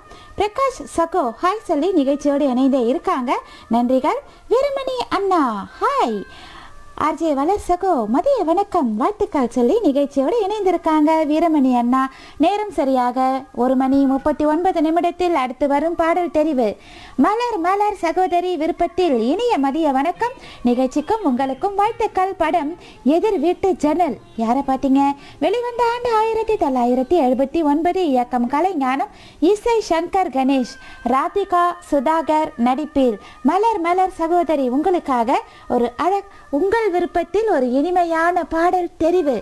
பிரகாஷ் சகோ ஹாய் சொல்லி நிகழ்ச்சியோடு இணைந்தே இருக்காங்க. நன்றிகள். வீரமணி அண்ணா ஹாய். ஆர்ஜே வளர் சகோ மதிய வணக்கம் வாழ்த்துக்கள் சொல்லி நிகழ்ச்சியோடு இணைந்திருக்காங்க வீரமணி அண்ணா. நேரம் சரியாக 1:39 அடுத்து வரும் பாடல் தெரிவு மலர் மலர் சகோதரி விருப்பத்தில் இனிய மதிய வணக்கம். நிகழ்ச்சிக்கும் உங்களுக்கும் வாழ்த்துக்கள். படம் எதிர் வீட்டு ஜன்னல். யாரை பார்த்தீங்க? வெளிவந்த ஆண்டு 1979. இயக்கம் கலைஞானம், இசை சங்கர் கணேஷ், ராதிகா சுதாகர் நடிப்பில் மலர் மலர் சகோதரி உங்களுக்காக ஒரு உங்கள் விருப்பத்தில் ஒரு இனிமையான பாடல் தெரிவு.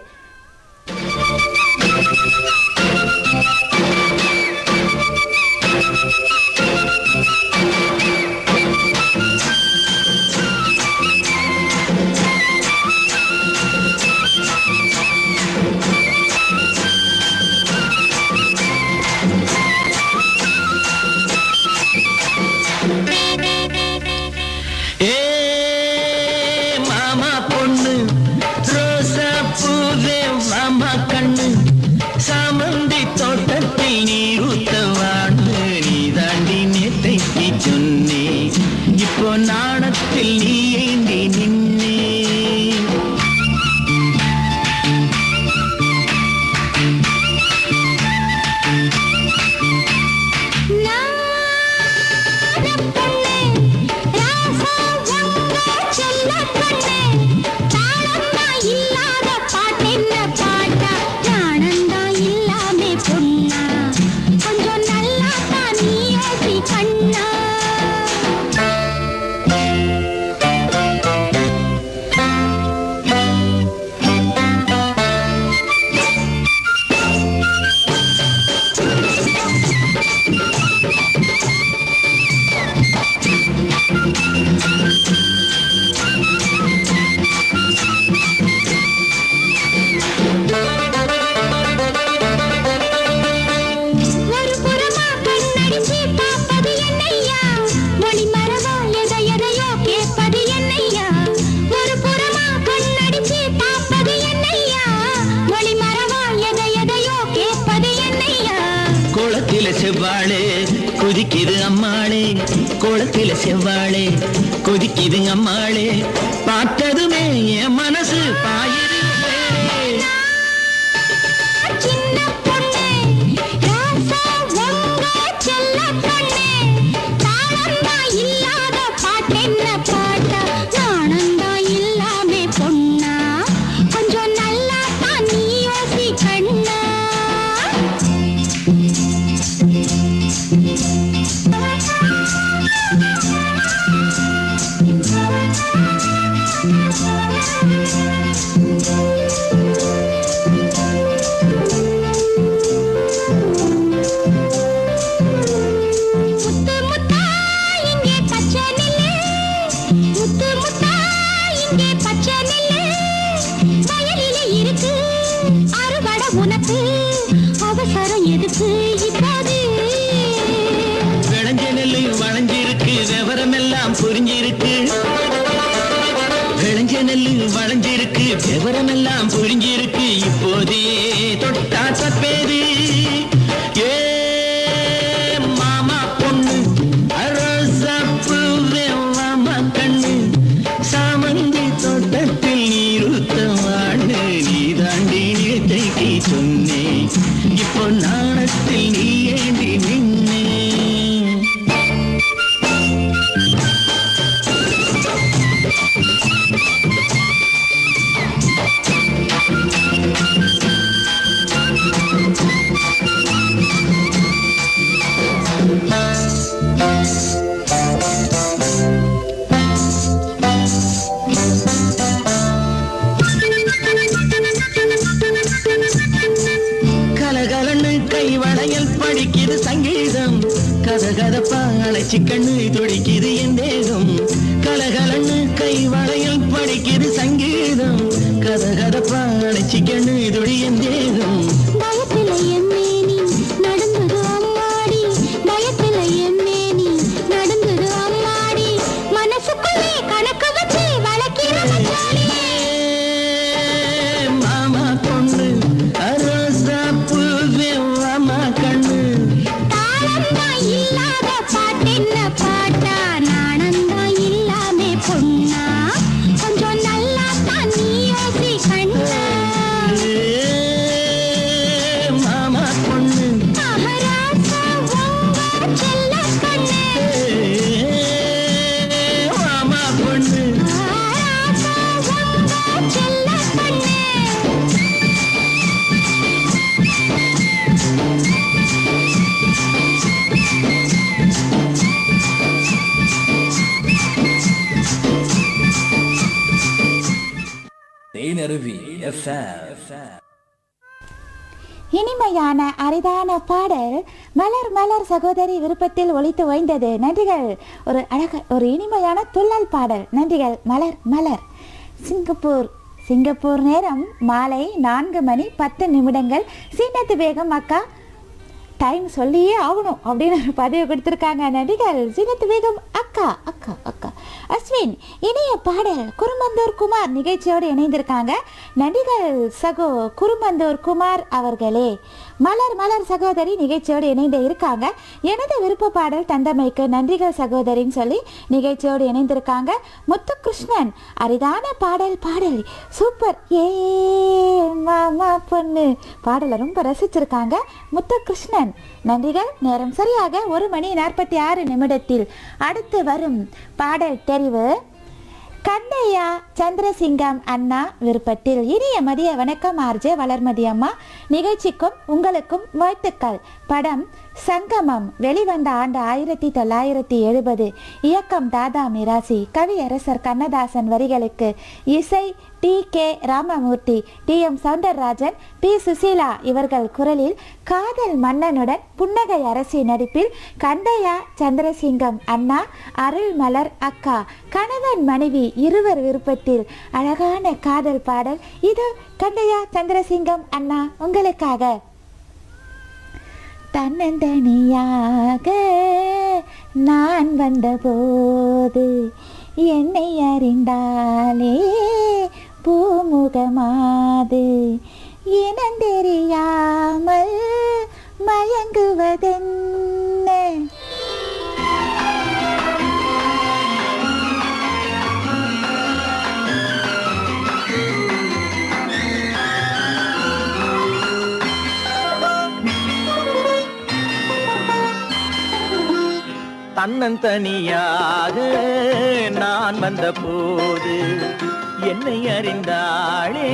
சாமந்தி தோட்டத்தில் நீருத்தவாண்டு நீ தாண்டி நேற்றைக்கு சொன்னே, இப்போ நாணத்தில் நீ ஏந்தி நின்னே. கண்ணா கொதிக்குது அம்மாளே கோலத்தில செவ்வாளே கொதிக்குது அம்மாளே பார்த்ததுமே என் மனசு பாயுது சின்ன பொண்ணு ராசா உங்க செல்ல பொண்ணு தாளந்தா இல்லாத பாட்டென்ன பாட்டா நாணந்தா இல்லாமே பொண்ணா கொஞ்சம் நல்லா தான் நீ யோசி கண்ணா விளைஞ்ச நெல்லு வளைஞ்சிருக்கு விவரமெல்லாம் புரிஞ்சிருக்கு விளைஞ்ச நெல்லு வளைஞ்சிருக்கு விவரமெல்லாம் புரிஞ்சிருக்கு இப்போதே தொட்டா தப்பேது ஏ மாமா பொண்ணு அரசப்பு மாமா கண்ணு சாமந்தி தோட்டத்தில் நீருத்தவாடு நீ தாண்டி நேற்றைக்கு சொன்னேன் இப்போ நாணத்தில் நீ ஏண்டி நின்னே கலகலன்னு கை வளையல் படிக்குது சங்கீதம் கதகதப்பா அழைச்சி கண்ணு துடிக்குது என் தேகம் கலகலன்னு கை வளையல் படிக்குது சங்கீதம் கதகதப்பா அழைச்சி கண்ணு துடி என் தேகம் பயத்துல எம்மேனி நடந்தது அம்மாடி பயத்துல எம்மேனி நடந்தது அம்மாடி மனசுக்குள்ளே கணக்கு வச்சு வளர்க்கிற மச்சாடி மாமா பொண்ணு அரசாப்பு மாமா கண்ணு தாளந்தா இல்லாத பாட்டென்ன பாட்டா நாணந்தா இல்லாமே பொண்ணா கொஞ்சம் நல்லா தான் நீ யோசி கண்ணா மாமா பொண்ணு மகாராசா உங்க செல்ல கண்ணு மாமா பொண்ணு மகாராசா உங்க செல்ல கண்ணு தேனருவி எஃப்எம். இனிமையான அரிதான பாடல் மலர் மலர் சகோதரி விருப்பத்தில் ஒலித்து ஓய்ந்தது. நன்றிகள். ஒரு இனிமையான துள்ளல் பாடல். நன்றிகள் மலர் மலர். சிங்கப்பூர் நேரம் மாலை 4:10 சீனத்து வேகம் அக்கா டைம் சொல்லியே ஆகணும் அப்படின்னு ஒரு பதிவு கொடுத்துருக்காங்க. நடிகர் சீனத்து வேகம் அக்கா அக்கா அக்கா. அஸ்வின் இனிய பாடல் குருமந்தூர் குமார் நிகழ்ச்சியோடு இணைந்திருக்காங்க. நடிகர் சகோ குருமந்தூர் குமார் அவர்களே மலர் மலர் சகோதரி நிகழ்ச்சியோடு இணைந்து இருக்காங்க. எனது விருப்ப பாடல் தந்தமைக்கு நன்றிகள் சகோதரின்னு சொல்லி நிகழ்ச்சியோடு இணைந்திருக்காங்க. முத்துகிருஷ்ணன் அரிதான பாடல் சூப்பர் ஏ மாமா பொண்ணு பாடலை ரொம்ப ரசிச்சிருக்காங்க முத்துகிருஷ்ணன். நன்றிகள். நேரம் சரியாக 1:46 அடுத்து வரும் பாடல் தெரிவு கண்ணையா சந்திரசிங்கம் அண்ணா விருப்பத்தில். இனிய மதிய வணக்கம் ஆர்ஜே வளர்மதி அம்மா. நிகழ்ச்சிக்கும் உங்களுக்கும் வாழ்த்துக்கள். படம் சங்கமம் வெளிவந்த ஆண்டு 1970. இயக்கம் தாதா மிராசி. கவியரசர் கண்ணதாசன் வரிகளுக்கு இசை TK. Ramamurthy, TM. Soundararajan, P. Susheela இவர்கள் குரலில் காதல் மன்னனுடன் புன்னகை அரசி நடிப்பில் கண்டையா சந்திரசிங்கம் அண்ணா அருள் மலர் அக்கா கணவன் மனைவி இருவர் விருப்பத்தில் அழகான காதல் பாடல் இது கண்டையா சந்திரசிங்கம் அண்ணா உங்களுக்காக. தன்னந்தனியாக நான் வந்தபோது என்னை அறிந்தாலே பூமுகமாது இனந்தெரியாமல் மயங்குவதென்ன தன்னந்தனியாக நான் வந்த போது என்னை அறிந்தாளே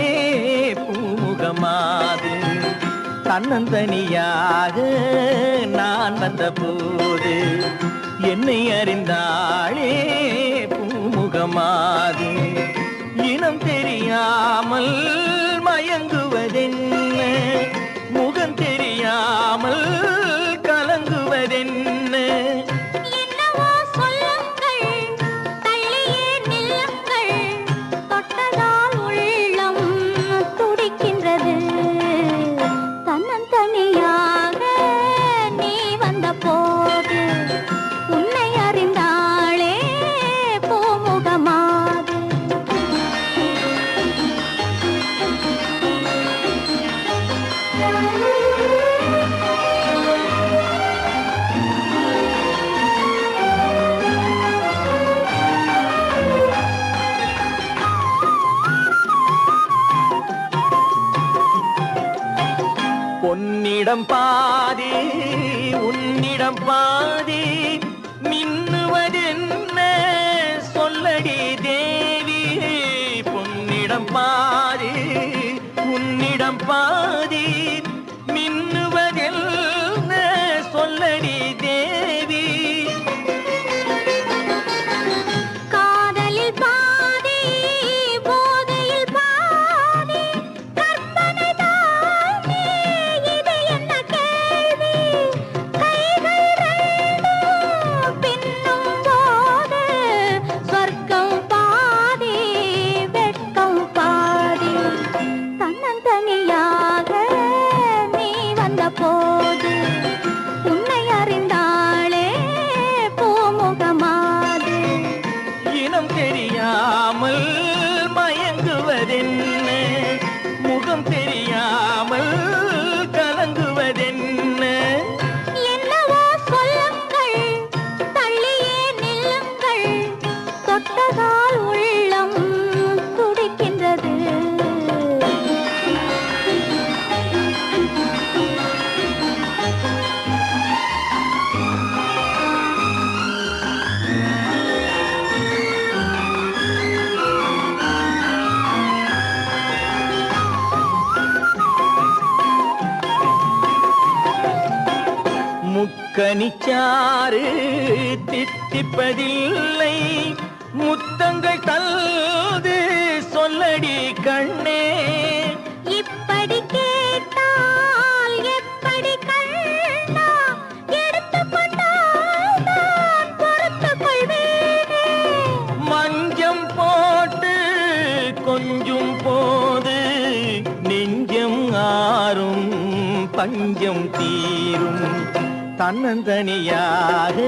பூமுகமாது. தன்னந்தனியாக நான் வந்த போது என்னை அறிந்தாளே பூமுகமாது. இனம் தெரியாமல் மயங்குவதென்ன, முகம் தெரியாமல் கலங்குவதென்ன. என்னவோ சொல்லுங்கள், தள்ளியே நில்லுங்கள், தொட்டதால் உள்ளம் துடிக்கின்றது. தன்னந்தனியாக நீ வந்த போது உன்னை அறிந்தாளே பூமுகமாது. பொன்னிடம் பாதி உன்னிடம் பாதி மின்னுவதென்ன சொல்லடி தேவி. பொன்னிடம் பாதி உன்னிடம் பாதி மின்னுவதென்ன சொல்லடி தேவி. காதலில் பாதி, போதையில் பாதி, கற்பனை தானே இது என்ன கேள்வி. கைகள் ரெண்டும் பின்னும் போது சொர்க்கம் பாதி, வெட்கம் பாதி. தன்னந்தனியாக நீ வந்த போது உன்னை அறிந்தாளே பூமுகமாது. இனம் தெரியாமல் மயங்குவதென்ன, முகம் தெரியாமல் கலங்குவதென்ன. என்னவோ சொல்லுங்கள், தள்ளியே நில்லுங்கள், தொட்டதால் உள்ளம் துடிக்கின்றது. முக்கனிச்சாறு தித்திப்பதில்லை, முத்தங்கள் தல்து சொல்லடி கண்ணே. இப்படி கேட்டால் எப்படி கண்ணா, எடுத்துக்கொண்டால் நான் பொறுத்துக் கொள்வேனே. மஞ்சம் போட்டு கொஞ்சும் போது நெஞ்சம் ஆறும் பஞ்சம் தீரும். தன்னந்தனியாக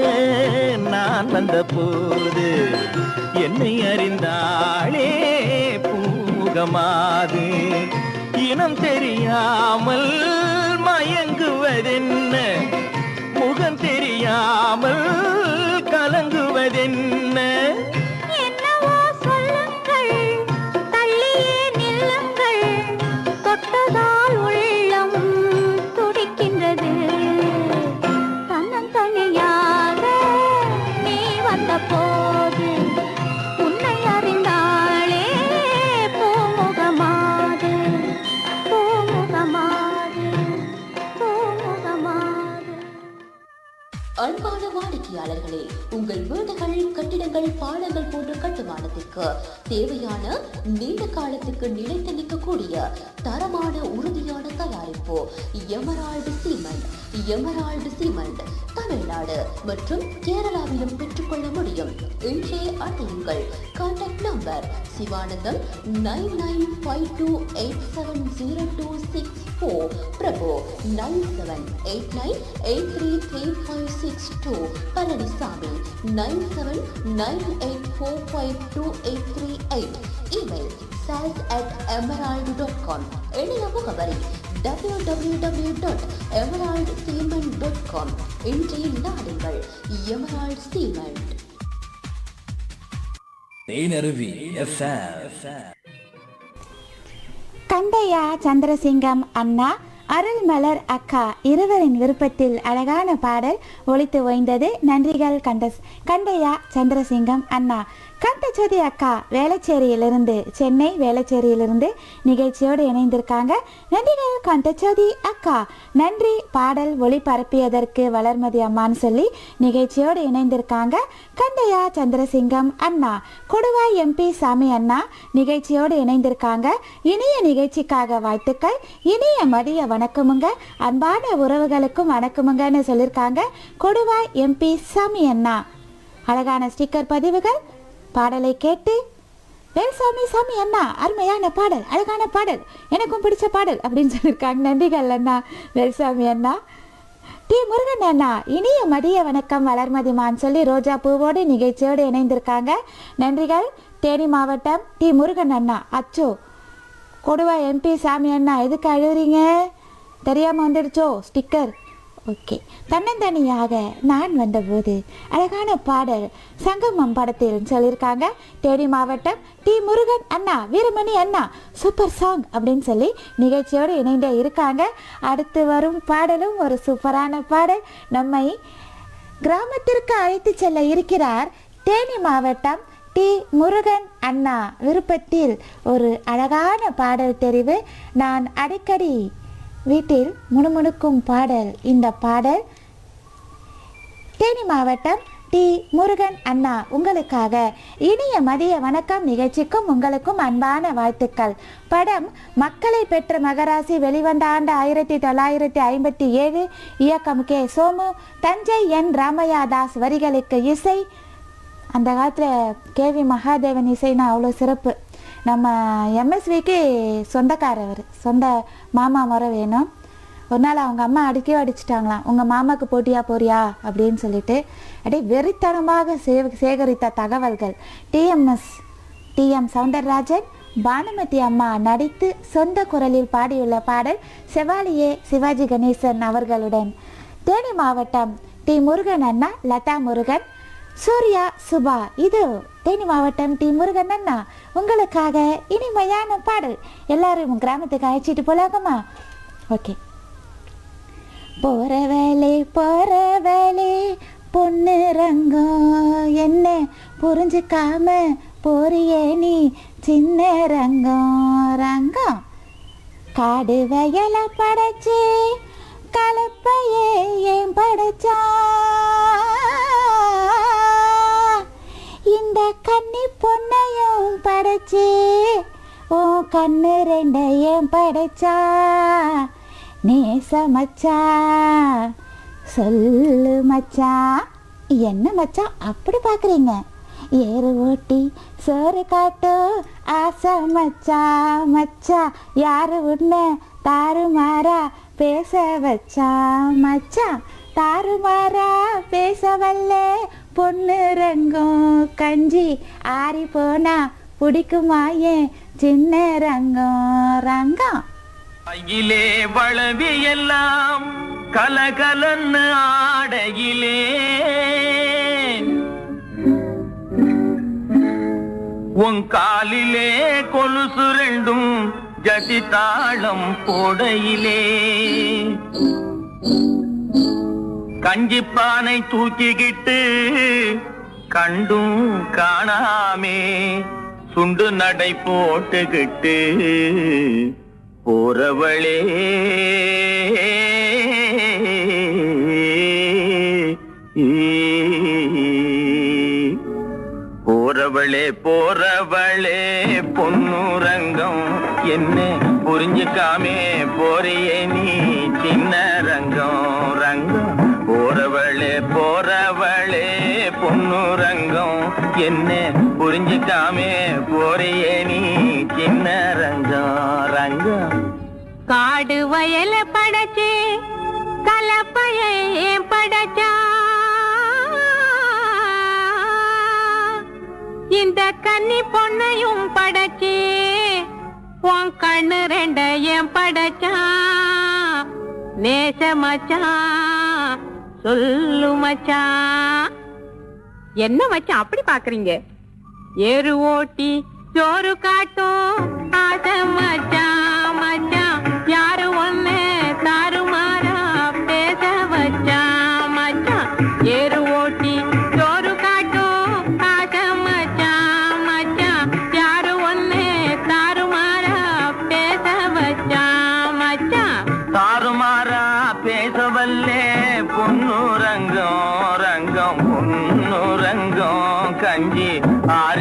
நான் வந்த போது என்னை அறிந்தாளே பூமுகமாது. இனம் தெரியாமல் மயங்குவதென்ன, முகம் தெரியாமல் கலங்குவதென்ன. என்னவோ சொல்லுங்கள், தள்ளியே நில்லுங்கள், தொட்டதால் உள்ளம் துடிக்கின்றது. தன்னந்தனியாக நீ வந்த போது உன்னை அறிந்தாளே பூமுகமாது, பூமுகமாது, பூமுகமாது. அன்பான வாடிக்கையாளர்களே, உங்கள் வீடுகள், கட்டிடங்கள், பாலங்கள் போன்ற கட்டுமானத்திற்கு தேவையான நீண்ட காலத்துக்கு நிலைத்து நிற்கக்கூடிய தரமான உறுதியான தயாரிப்பு Emerald cement. Emerald cement Tamil Nadu மற்றும் கேரளாவிலும் பெற்றுக்கொள்ள முடியும். இன்றைய அழையுங்கள். கான்டாக்ட் நம்பர் சிவானந்தம் 9952870264, பிரபு 9789833562, பழனிசாமி 9798452838, இமெயில் sales@emerald.com, இணைய முகவரி www.emeraldcement.com. இன்றைய நாடுங்கள் எமரால்டு சிமெண்ட். தேனருவி FM. கண்டையா சந்திரசிங்கம் அண்ணா அருள்மலர் அக்கா இருவரின் விருப்பத்தில் அழகான பாடல் ஒலித்து ஓய்ந்தது. நன்றிகள் கண்டையா சந்திரசிங்கம் அண்ணா. கண்டஜோதி அக்கா வேளச்சேரியிலிருந்து, சென்னை வேளச்சேரியிலிருந்து நிகழ்ச்சியோடு இணைந்திருக்காங்க. நன்றிகள் கண்டஜோதி அக்கா. நன்றி பாடல் ஒளிபரப்பியதற்கு வளர்மதி அம்மான்னு சொல்லி நிகழ்ச்சியோடு இணைந்திருக்காங்க. கண்டையா சந்திரசிங்கம் அண்ணா. கொடுவாய் MP சாமி அண்ணா நிகழ்ச்சியோடு இணைந்திருக்காங்க. இனிய நிகழ்ச்சிக்காக வாழ்த்துக்கள். இனிய மதிய வணக்கமுங்க, அன்பான உறவுகளுக்கும் வணக்கமுங்கன்னு சொல்லியிருக்காங்க கொடுவாய் MP சாமி அண்ணா. அழகான ஸ்டிக்கர் பதிவுகள். பாடலை கேட்டு வேல்சாமி சாமி அண்ணா அருமையான பாடல், அழகான பாடல், எனக்கும் பிடிச்ச பாடல் அப்படின்னு சொல்லியிருக்காங்க. நன்றிகள் அண்ணா வேல்சாமி அண்ணா. டி முருகன் அண்ணா இனிய மதிய வணக்கம் வளர்மதிமான்னு சொல்லி ரோஜா பூவோடு நிகழ்ச்சியோடு இணைந்திருக்காங்க. நன்றிகள். தேனி மாவட்டம் டி முருகன் அண்ணா. அச்சோ கொடுவா MP சாமி அண்ணா எதுக்கு அழுகுறீங்க, தெரியாமல் வந்துடுச்சோ ஸ்டிக்கர். ஓகே. தன்னந்தனியாக நான் வந்தபோது அழகான பாடல் சங்கமம் படத்தில் சொல்லியிருக்காங்க. தேனி மாவட்டம் டி முருகன் அண்ணா. வீரமணி அண்ணா சூப்பர் சாங் அப்படின்னு சொல்லி நிகழ்ச்சியோடு இணைந்தே இருக்காங்க. அடுத்து வரும் பாடலும் ஒரு சூப்பரான பாடல். நம்மை கிராமத்திற்கு அழைத்து செல்ல இருக்கிறார். தேனி மாவட்டம் டி முருகன் அண்ணா விருப்பத்தில் ஒரு அழகான பாடல் தெரிவு. நான் அடிக்கடி வீட்டில் முணுமுணுக்கும் பாடல். இந்த பாடல் தேனி மாவட்டம் டி முருகன் அண்ணா உங்களுக்காக. இனிய மதிய வணக்கம் நிகழ்ச்சிக்கும் உங்களுக்கும் அன்பான வாழ்த்துக்கள். படம் மக்களை பெற்ற மகராசி. வெளிவந்த ஆண்டு 1957. இயக்கம் கே. சோமு. தஞ்சை என் ராமையா தாஸ் வரிகளுக்கு இசை. அந்த காலத்தில் KV மகாதேவன் இசைனா அவ்வளோ சிறப்பு. நம்ம MSVக்கு சொந்தக்காரவர், சொந்த மாமா முறை வேணும். ஒரு நாள் அவங்க அம்மா அடிச்சிட்டாங்களாம், உங்கள் மாமாவுக்கு போட்டியா போறியா அப்படின்னு சொல்லிட்டு. அப்படியே வெறித்தனமாக சேகரித்த தகவல்கள். TM சவுந்தரராஜன், பானுமதி அம்மா நடித்து சொந்த குரலில் பாடியுள்ள பாடல் செவாலியே சிவாஜி கணேசன் அவர்களுடன். தேனி மாவட்டம் டி முருகன் அண்ணா, லதா முருகன், சூர்யா, சுபா. இது தேனி மாவட்டம் டி முருகன் அண்ணா உங்களுக்காக இனிமையான பாடல். எல்லாரும் கிராமத்துக்கு அழைச்சிட்டு போலாகமா? ஓகே. போறவளே பொண்ணு ரங்கம், என்ன புரிஞ்சுக்காம போறியே நீ சின்ன ரங்கம். காடு வயல படைச்சு கலப்பையே ஏன் படைச்சா, இந்த கன்னி பொண்ணையும் படைச்சு ஓ கண்ணு ரெண்டையும் படைச்சா. நேச மச்சா சொல்லு மச்சா. என்ன மச்சா அப்படி பார்க்குறீங்க? ஏறு ஓட்டி சோறு காட்டு ஆசை மச்சா. மச்சா யாரு உன்னை தாறுமாறா பேச வச்சா. மச்சா தாறுமாறா பேச வல்ல பொண்ணு ரங்கம். கஞ்சி ஆறி போனா பிடிக்குமாயே சின்ன ரங்கம். அகிலே வளவி எல்லாம் கலகலன்னு ஆடையிலே, உன் காலிலே கொலுசு ரெண்டும் ஜதி தாளம் போடையிலே, கஞ்சிப்பானை தூக்கிக்கிட்டு கண்டும் காணாமே சுண்டு நடை போட்டுக்கிட்டு போறவளே போறவளே பொன்னுரங்கம், என்ன புரிஞ்சுக்காமே போறியே நீ சின்ன ரங்கம். போறவளே பொன்னுரங்கம், என்ன புரிஞ்சுக்காமே போறியே நீ சின்ன ரங்கம். காடு வயல படைச்சு கலப்பையே படைச்சா, இந்த கன்னி பொண்ணையும் படைச்சு உன் கண்ணு ரெண்டையும் படைச்சா. நேச மச்சான் சொல்லு மச்சான். என்ன மச்சான் அப்படி பாக்குறீங்க? ஏறு ஓட்டி சோறு காட்டும் ஆசை மச்சான். மச்சான் யாரு ஒண்ணு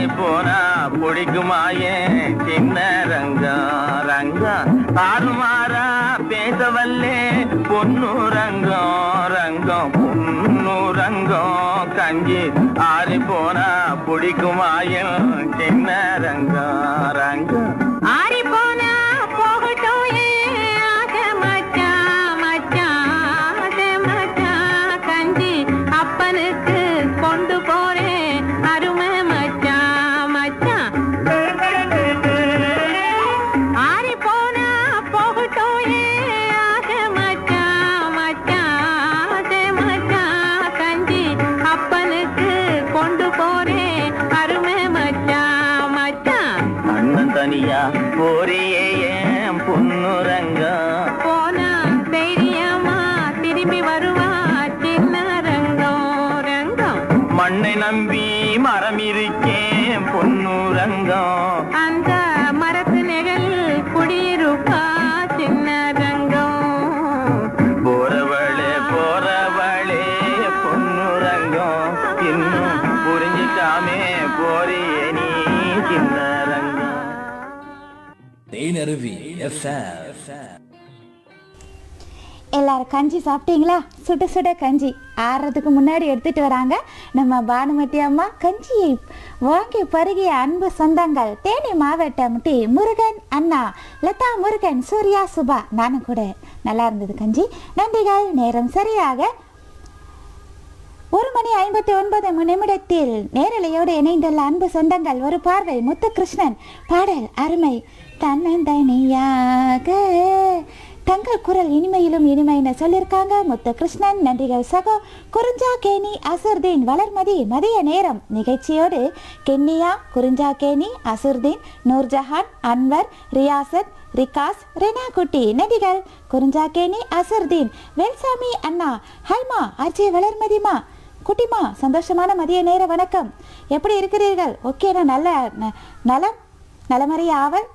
ஆறி போனா பிடிக்குமாயே சின்ன ரங்கம் ரங்கம் ஆறுமாறா பேசவல்லே பொண்ணு ரங்கம் ரங்கம் பொண்ணு ரங்கம் கஞ்சி ஆறி போனா பிடிக்குமாயே சின்ன ரங்கம் ரங்கம் ஆறி போனா போகட்டும் ஏன் ஆசை மச்சான் மச்சான் ஆசை மச்சான் கஞ்சி அப்பனுக்கு கொண்டு போறேன் அருமை மச்சான் மச்சான் ஆறி போனா போகட்டும் ஏன் ஆசை மச்சான் மச்சான் ஆசை மச்சான் கஞ்சி அப்பனுக்கு கொண்டு போறேன் அருமை மச்சான் மச்சான் அண்ணன் தனியா போறியே ஏன் பொண்ணு ரங்கம் போனா தைரியமா திரும்பி வருவா சின்ன ரங்கம் ரங்கம் மண்ணை நம்பி மரம் இருக்கேன் பொண்ணு ரங்கம் அந்த மரத்து நிழல் குடியிருப்பா சின்ன ரங்கம் போறவளே பொண்ணு ரங்கம் இன்னும் புரிஞ்சிக்காமே போறியே நீ சின்ன ரங்கம் தேனருவி எஃப்எம். எல்லாரும் கஞ்சி சாப்பிட்டீங்களா? சுட சுட கஞ்சி ஆறுறதுக்கு முன்னாடி எடுத்துட்டு வராங்க நம்ம பானுமதி அம்மா. கஞ்சியை வாங்கி பருகிய அன்பு சொந்தங்கள் தேனி மாவட்டம் டி முருகன் அண்ணா, லதா முருகன், சூர்யா, சுபா. நானும் கூட நல்லா இருந்தது கஞ்சி. நன்றிகள். நேரம் சரியாக 1:59 நேரலையோடு இணைந்துள்ள அன்பு சொந்தங்கள் ஒரு பார்வை. முத்துகிருஷ்ணன் பாடல் அருமை. தன்னந்தனியாக தங்கள் குரல் இனிமையிலும் இனிமைன்னு சொல்லியிருக்காங்க முத்துகிருஷ்ணன். நன்றிகள் சகோ. குறிஞ்சா கேணி அசுர்தீன் வளர்மதி. மதிய நேரம் நிகழ்ச்சியோடு கென்னியா, குறிஞ்சா கேணி, அசுர்தீன், நூர்ஜஹான், அன்வர், ரியாசத், ரிகாஸ், ரெனா குட்டி. நடிகள் குறிஞ்சா கேணி அசுர்தீன், வேல்சாமி அண்ணா, ஹல்மா, அர்ஜே வளர்மதிமா, குட்டிமா. சந்தோஷமான மதிய நேர வணக்கம். எப்படி இருக்கிறீர்கள்? ஓகேண்ணா. நல்ல நலம் நலமறிய ஆவல்.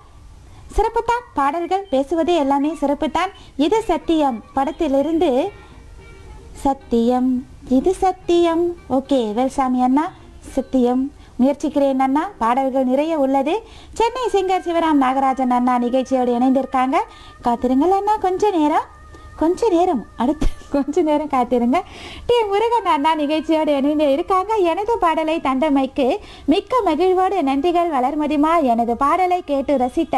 சிறப்புத்தான். பாடல்கள் பேசுவதே எல்லாமே சிறப்புத்தான். இது சத்தியம் படத்திலிருந்து சத்தியம் இது சத்தியம். ஓகே வேல்சாமி அண்ணா, சத்தியம் முயற்சிக்கிறேன் அண்ணா. பாடல்கள் நிறைய உள்ளது. சென்னை சிங்கர் சிவராம் நாகராஜன் அண்ணா நிகழ்ச்சியோடு இணைந்திருக்காங்க. காத்திருங்கள் அண்ணா, கொஞ்ச நேரம் அடுத்து கொஞ்ச நேரம் காத்திருங்க. டி முருகன் அண்ணா நிகழ்ச்சியோடு இணைந்து இருக்காங்க. எனது பாடலை தந்தமைக்கு மிக்க மகிழ்வோடு நன்றிகள் வளர்மதிமா. எனது பாடலை கேட்டு ரசித்த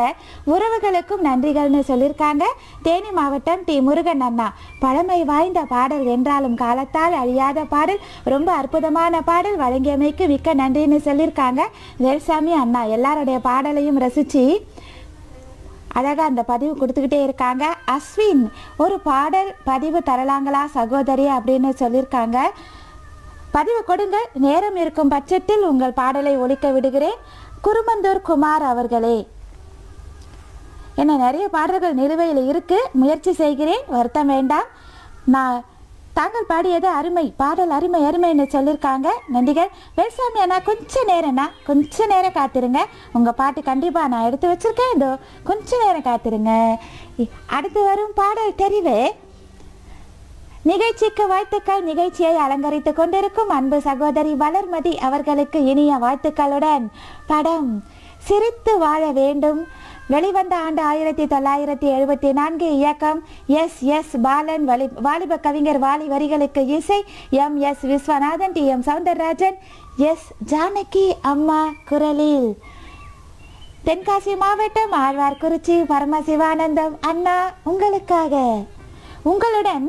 உறவுகளுக்கும் நன்றிகள்னு சொல்லியிருக்காங்க. தேனி மாவட்டம் டி முருகன் அண்ணா. பழமை வாய்ந்த பாடல் என்றாலும் காலத்தால் அழியாத பாடல், ரொம்ப அற்புதமான பாடல், வழங்கியமைக்கு மிக்க நன்றின்னு சொல்லியிருக்காங்க. வேல்சாமி அண்ணா எல்லாருடைய பாடலையும் ரசித்து அழகாக அந்த பதிவு கொடுத்துக்கிட்டே இருக்காங்க. அஸ்வின் ஒரு பாடல் பதிவு தரலாங்களா சகோதரி அப்படின்னு சொல்லியிருக்காங்க. பதிவு கொடுங்க, நேரம் இருக்கும் பட்சத்தில் உங்கள் பாடலை ஒலிக்க விடுகிறேன். குருமந்தூர் குமார் அவர்களே, என்ன நிறைய பாடல்கள் நிலுவையில் இருக்குது, முயற்சி செய்கிறேன், வருத்தம் வேண்டாம். நான் தாங்கள் பாடியது அருமை, பாடல் அருமை அருமைன்னு சொல்லியிருக்காங்க. நன்றிகள். வேல்சாமி அண்ணா கொஞ்ச நேரம் காத்திருங்க. உங்கள் பாட்டு கண்டிப்பாக நான் எடுத்து வச்சுருக்கேன். இதோ கொஞ்ச நேரம் காத்திருங்க. அடுத்து வரும் பாடல் தெரிவு. நிகழ்ச்சிக்கு வாழ்த்துக்கள். நிகழ்ச்சியை அலங்கரித்து கொண்டிருக்கும் அன்பு சகோதரி வளர்மதி அவர்களுக்கு இனிய வாழ்த்துக்களுடன் படம் சிரித்து வாழ வேண்டும் வெளிவந்த ஆண்டு 1974. இயக்கம் எஸ் பாலன். வாலிப கவிஞர் வாலி. வரிகளுக்கு இசை MS Viswanathan, TM Soundararajan, S Janaki அம்மா குரலில். தென்காசி மாவட்டம் ஆழ்வார்குறிச்சி பரமசிவானந்தம் அண்ணா உங்களுக்காக. உங்களுடன்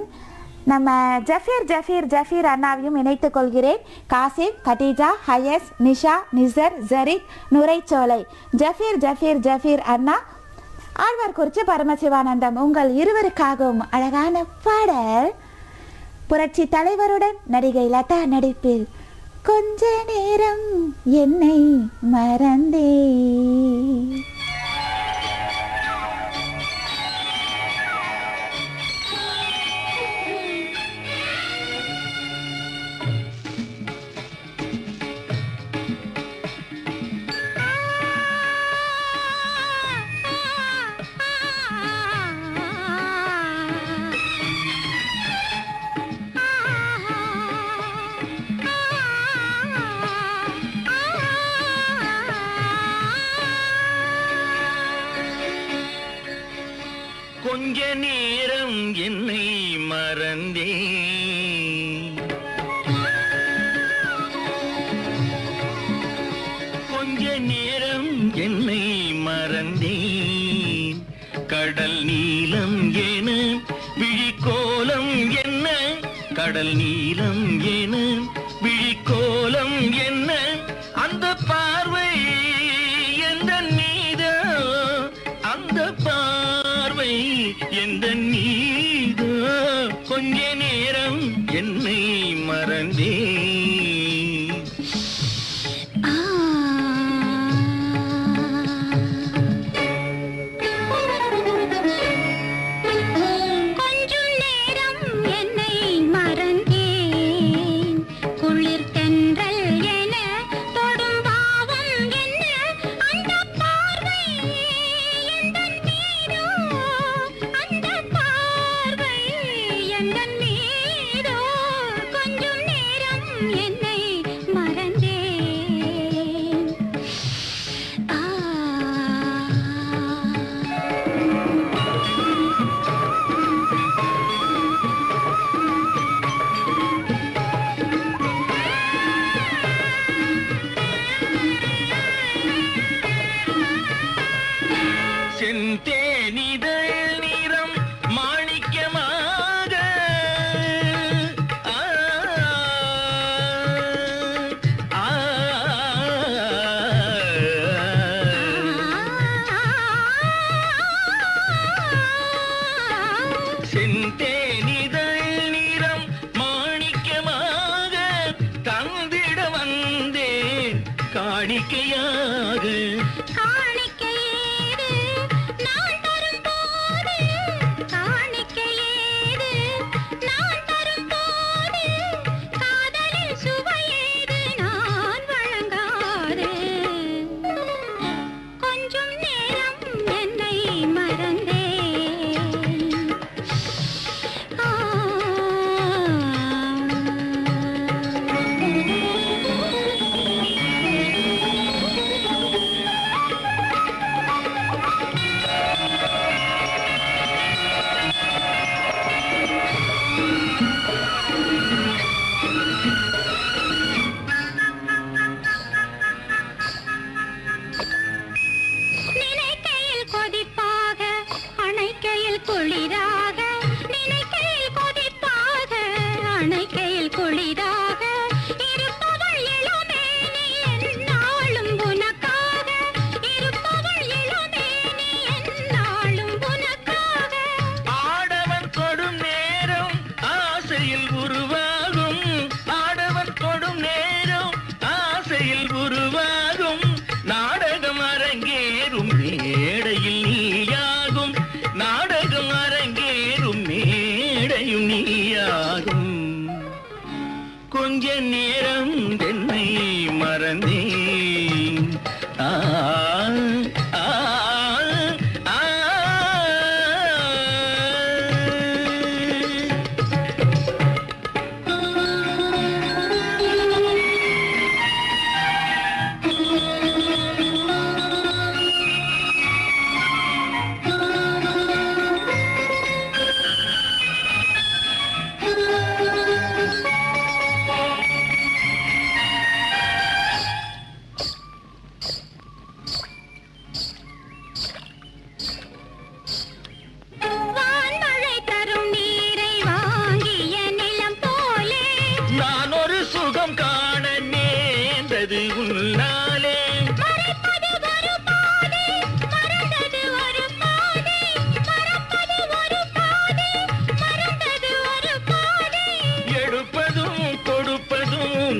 நம்ம ஜஃபீர் அண்ணாவையும் இணைத்துக் கொள்கிறேன். Kasim, கட்டீஜா, Hiace, Nisha, NISAR, ஜரித், Norochcholai. ஜஃபீர் அண்ணா ஆழ்வார்குறிச்சி பரமசிவானந்தம் உங்கள் இருவருக்காகவும் அழகான பாடல். புரட்சி தலைவருடன் நடிகை லதா நடிப்பில் கொஞ்ச நேரம் என்னை மறந்தே. கொஞ்ச நேரம் என்னை மறந்தே கொஞ்ச நேரம் என்னை மறந்தேன் கடல் நீலம் என விழிக்கோலம் என்ன கடல் நீலம் என விழிக்கோலம் என்ன அந்த பார்வை எந்த நீதோ அந்த பார்வை எந்த நீதோ கொஞ்ச நேரம் என்னை மறந்தேன்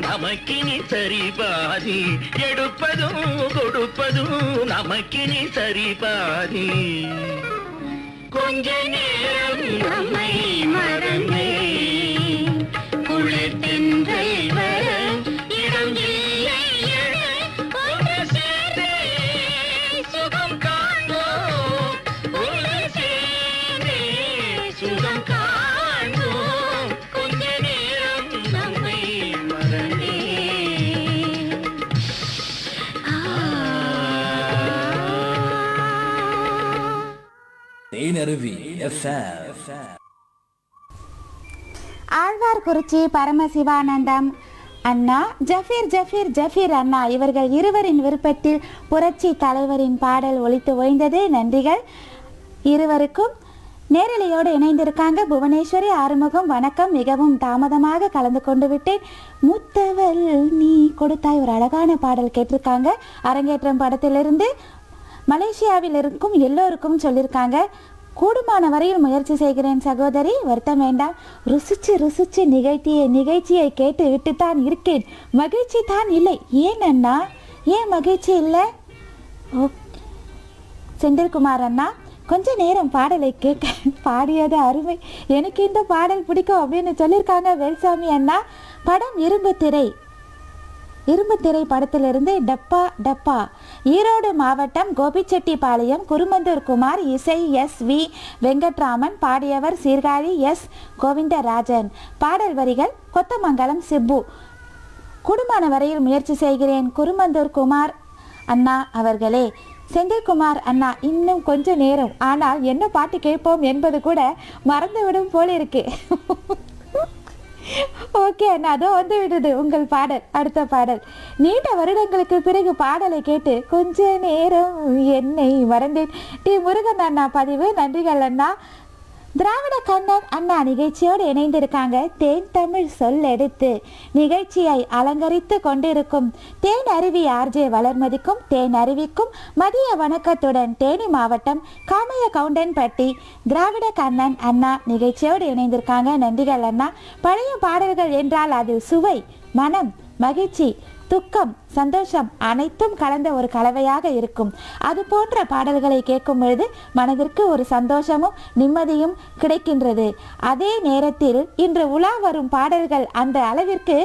நமக்கினி சரி பாதி எடுப்பதும் கொடுப்பதும் நமக்கினி சரி பாதி கொஞ்ச நேரம் நம்மை மறந்தே குளிர்தென்றல் வர இடம் இல்லை என ஒன்று சேர்ந்தே சுகம் காண்போம் ஒன்று சேர்ந்தே சுகம் காண்போம் கொஞ்ச நேரம் நம்மை மறந்தே தேனருவி FM. ஆழ்வார்குறிச்சி பரமசிவானந்தம் அண்ணா, ஜஃபீர் அண்ணா இவர்கள் இருவரின் விருப்பத்தில் புரட்சி தலைவரின் பாடல் ஒலித்து ஓய்ந்தது. நன்றிகள் இருவருக்கும். நேரலையோடு இணைந்திருக்காங்க புவனேஸ்வரி ஆறுமுகம். வணக்கம், மிகவும் தாமதமாக கலந்து கொண்டு விட்டேன். மூத்தவள் நீ கொடுத்தாய் ஒரு அழகான பாடல் கேட்டிருக்காங்க. அரங்கேற்றம் படத்திலிருந்து. மலேசியாவில் இருக்கும் எல்லோருக்கும் சொல்லியிருக்காங்க. கூடுமான வரையில் முயற்சி செய்கிறேன் சகோதரி, வருத்தம் வேண்டாம். ருசிச்சு நிகழ்ச்சியை கேட்டு விட்டு தான் இருக்கேன். மகிழ்ச்சி தான் இல்லை. ஏன் அண்ணா, ஏன் மகிழ்ச்சி இல்லை? ஓ, செந்தில்குமார் அண்ணா, கொஞ்ச நேரம் பாடலை கேட்க பாடியது அருமை, எனக்கு இந்த பாடல் பிடிக்கும் அப்படின்னு சொல்லியிருக்காங்க வேல்சாமி அண்ணா. படம் இரும்பு திரை படத்திலிருந்து டப்பா டப்பா. ஈரோடு மாவட்டம் கோபிச்செட்டிப்பாளையம் குருமந்தூர் குமார். இசை SV வெங்கட்ராமன். பாடியவர் சீர்காழி S கோவிந்தராஜன். பாடல் வரிகள் கொத்தமங்கலம் சிப்பு. கூடுமான வரையில் முயற்சி செய்கிறேன் குருமந்தூர் குமார் அண்ணா அவர்களே. செந்தில்குமார் அண்ணா, இன்னும் கொஞ்ச நேரம், ஆனால் என்ன பாட்டு கேட்போம் என்பது கூட மறந்துவிடும் போல இருக்கு. ஓகே அண்ணா, அதோ வந்து விடுது உங்கள் பாடல். அடுத்த பாடல். நீண்ட வருடங்களுக்கு பிறகு பாடலை கேட்டு கொஞ்ச நேரம் என்னை மறந்தேன். டி முருகன் அண்ணா பதிவு. நன்றிகள் அண்ணா. திராவிட கண்ணன் அண்ணா நிகழ்ச்சியோடு இணைந்திருக்காங்க. தேன் தமிழ் சொல் எடுத்து நிகழ்ச்சியை அலங்கரித்து கொண்டிருக்கும் தேன் அருவி RJ வளர்மதிக்கும் தேன் அருவிக்கும் மதிய வணக்கத்துடன் தேனி மாவட்டம் காமைய கவுண்டன்பட்டி திராவிட கண்ணன் அண்ணா நிகழ்ச்சியோடு இணைந்திருக்காங்க. நன்றிகள் அண்ணா. பழைய பாடல்கள் என்றால் அது சுவை, மனம், மகிழ்ச்சி, துக்கம், சந்தோஷம் அனைத்தும் கலந்த ஒரு கலவையாக இருக்கும். அது போன்ற பாடல்களை கேட்கும் பொழுது மனதிற்கு ஒரு சந்தோஷமும் நிம்மதியும் கிடைக்கின்றது. அதே நேரத்தில் இன்று உலா வரும் பாடல்கள் அந்த அளவிற்கு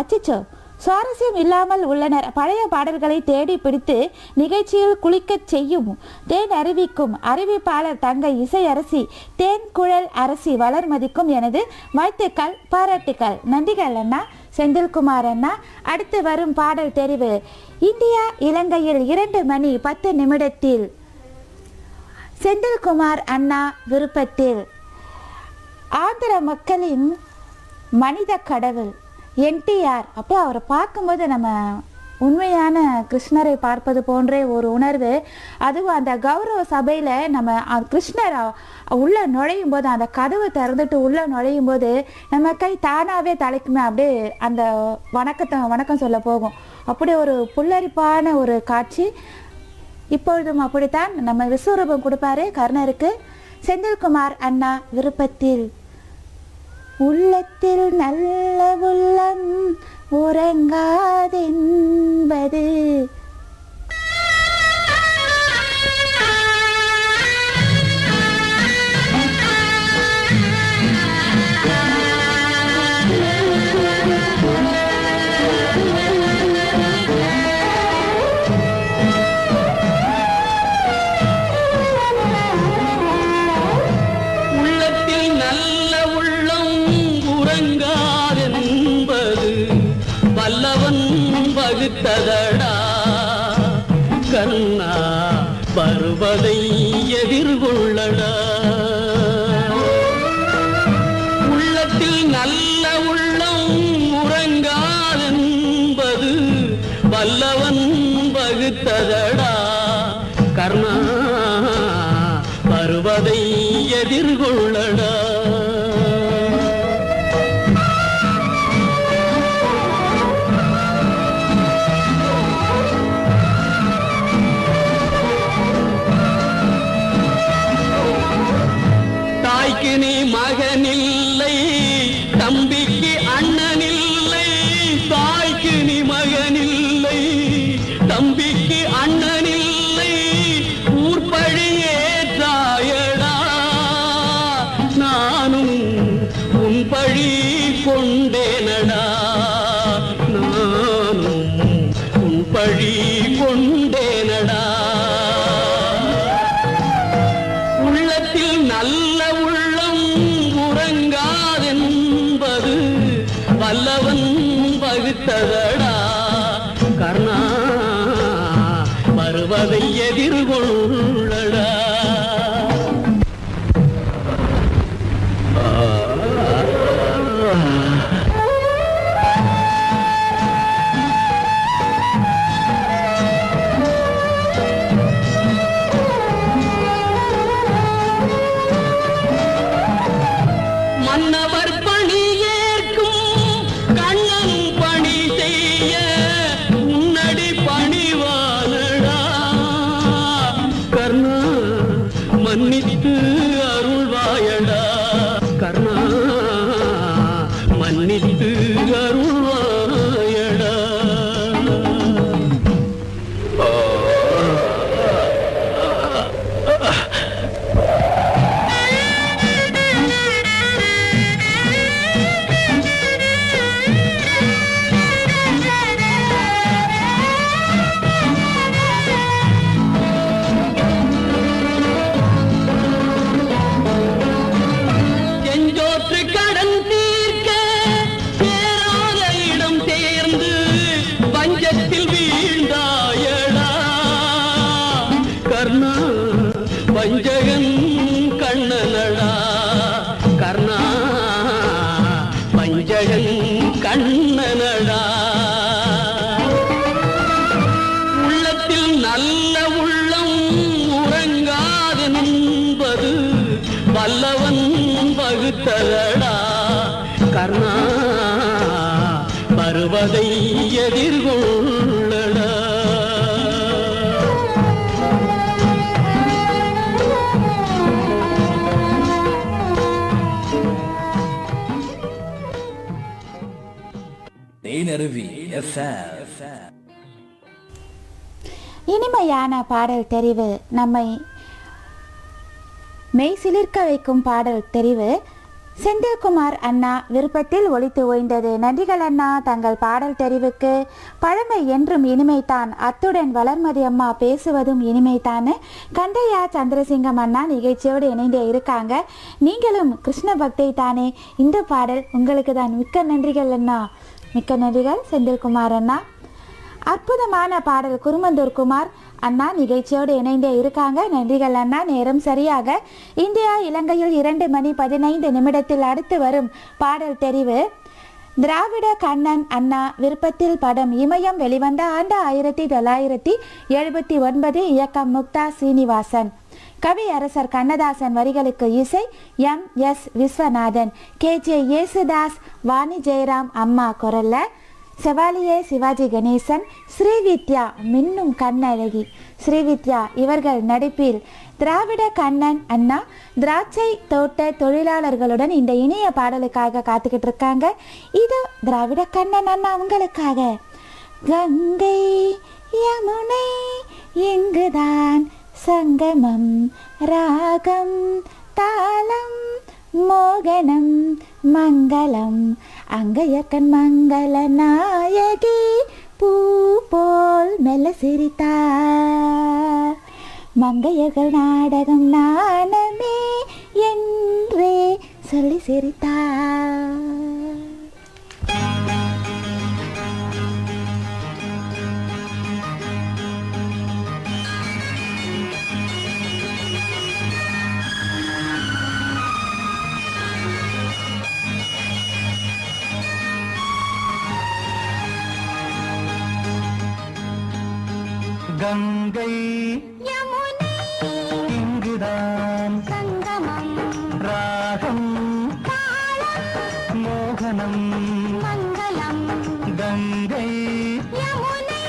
அச்சோ சுவாரஸ்யம் இல்லாமல் உள்ளனர். பழைய பாடல்களை தேடி பிடித்து நிகழ்ச்சியில் குளிக்கச் செய்யும் தேன் அறிவிக்கும் அறிவிப்பாளர் தங்கை இசை அரசி தேன் குழல் அரசி வளர்மதிக்கும் எனது வாழ்த்துக்கள், பாராட்டுக்கள். நன்றிகள் அண்ணா. செந்தில்குமார் அண்ணா, அடுத்து வரும் பாடல் தெரிவு. இந்தியா இலங்கையில் 2:10 செந்தில்குமார் அண்ணா விருப்பத்தில் ஆந்திர மக்களின் மனித கடவுள் NTR. அப்போ அவரை பார்க்கும்போது நம்ம உண்மையான கிருஷ்ணரை பார்ப்பது போன்றே ஒரு உணர்வு. அதுவும் அந்த கௌரவ சபையில் நம்ம கிருஷ்ணர் உள்ளே நுழையும் போது, அந்த கதவு திறந்துட்டு உள்ளே நுழையும் போது நம்ம கை தானாகவே தலைக்குமே அப்படியே அந்த வணக்கம் சொல்ல போகும். அப்படி ஒரு புல்லரிப்பான ஒரு காட்சி. இப்பொழுதும் அப்படித்தான் நம்ம விஸ்வரூபம் கொடுப்பாரு கர்ணருக்கு. செந்தில்குமார் அண்ணா விருப்பத்தில் உள்ளத்தில் நல்ல உள்ளம் உறங்காதென்பது ததடா கண்ணா வருவதை எதிர்கொள்ளடா. உள்ளத்தில் நல்ல உள்ளம் உறங்காதென்பது வல்லவன் வகுத்ததடா. கர்ணா வருவதை எதிர்கொள்ளடா. நீ மகனில்லை, தம்பிக்கு அண்ணனில்லை. தாய்க்கு நீ மகனில்லை, தம்பிக்கு அண்ணனில்லை. ஊர்பழியேற்றாயடா, நானும் உன் பழி கொண்டேனடா. நானும் உன் பழி கொண்டேனடா. உள்ளத்தில் நல்ல உறங்காதென்பது வல்லவன் வகுத்ததடா. கர்ணா வருவதை எதிர்கொள்ளடா. வஞ்சகன் கண்ணனடா கர்ணா வஞ்சகன் கண்ணனடா உள்ளத்தில் நல்ல உள்ளம் உறங்காது என்பது வல்லவன் வகுத்ததடா கர்ணா வருவதை எதிர்கொள்ளடா தேனருவி இனிமையான பாடல் தெரிவு, நம்மை மெய் சிலிர்க்க வைக்கும் பாடல் தெரிவு செந்தில்குமார் அண்ணா விருப்பத்தில் ஒலித்து ஓய்ந்தது. நன்றிகள் அண்ணா, தங்கள் பாடல் தெரிவுக்கு. பழமை என்றும் இனிமைத்தான், அத்துடன் வளர்மதி அம்மா பேசுவதும் இனிமைத்தான்னு கந்தையா சந்திரசிங்கம் அண்ணா நிகழ்ச்சியோடு இணைந்தே இருக்காங்க. நீங்களும் கிருஷ்ண பக்தை தானே, இந்த பாடல் உங்களுக்கு தான். மிக்க நன்றிகள் அண்ணா, மிக்க நன்றிகள் செந்தில்குமார் அண்ணா. அற்புதமான பாடல் குருமந்தூர் குமார் அண்ணா நிகழ்ச்சியோடு இணைந்தே இருக்காங்க. நன்றிகள் அண்ணா. நேரம் சரியாக இந்தியா இலங்கையில் 2:15 அடுத்து வரும் பாடல் தெரிவு திராவிட கண்ணன் அண்ணா விருப்பத்தில். படம் இமயம், வெளிவந்த ஆண்டு 1979, இயக்கம் முக்தா சீனிவாசன். கவி அரசர் கண்ணதாசன் வரிகளுக்கு இசை MS விஸ்வநாதன். KJ யேசுதாஸ், வாணி ஜெயராம் அம்மா குரல்ல, செவாலியே சிவாஜி கணேசன், ஸ்ரீவித்யா மின்னும் கண்ணழகி ஸ்ரீவித்யா இவர்கள் நடிப்பில் திராவிட கண்ணன் அண்ணா திராட்சை தோட்ட தொழிலாளர்களுடன் இந்த இனிய பாடலுக்காக காத்துக்கிட்டு இருக்காங்க. இது திராவிட கண்ணன் அண்ணா உங்களுக்காக. கங்கை யமுனை இங்குதான் சங்கமம், ராகம் தாளம் மோகனம் மங்களம், அங்கையக்கன் மங்கள நாயகி பூ போல் மெல்ல சிரித்தார், மங்கையர்கள் நாடகம் நாணமே என்றே சொல்லி சிரித்தார். கங்கை யமுனை இங்குதான் சங்கமம், ராகம் தாளம் மோகனம் மங்களம், கங்கை யமுனை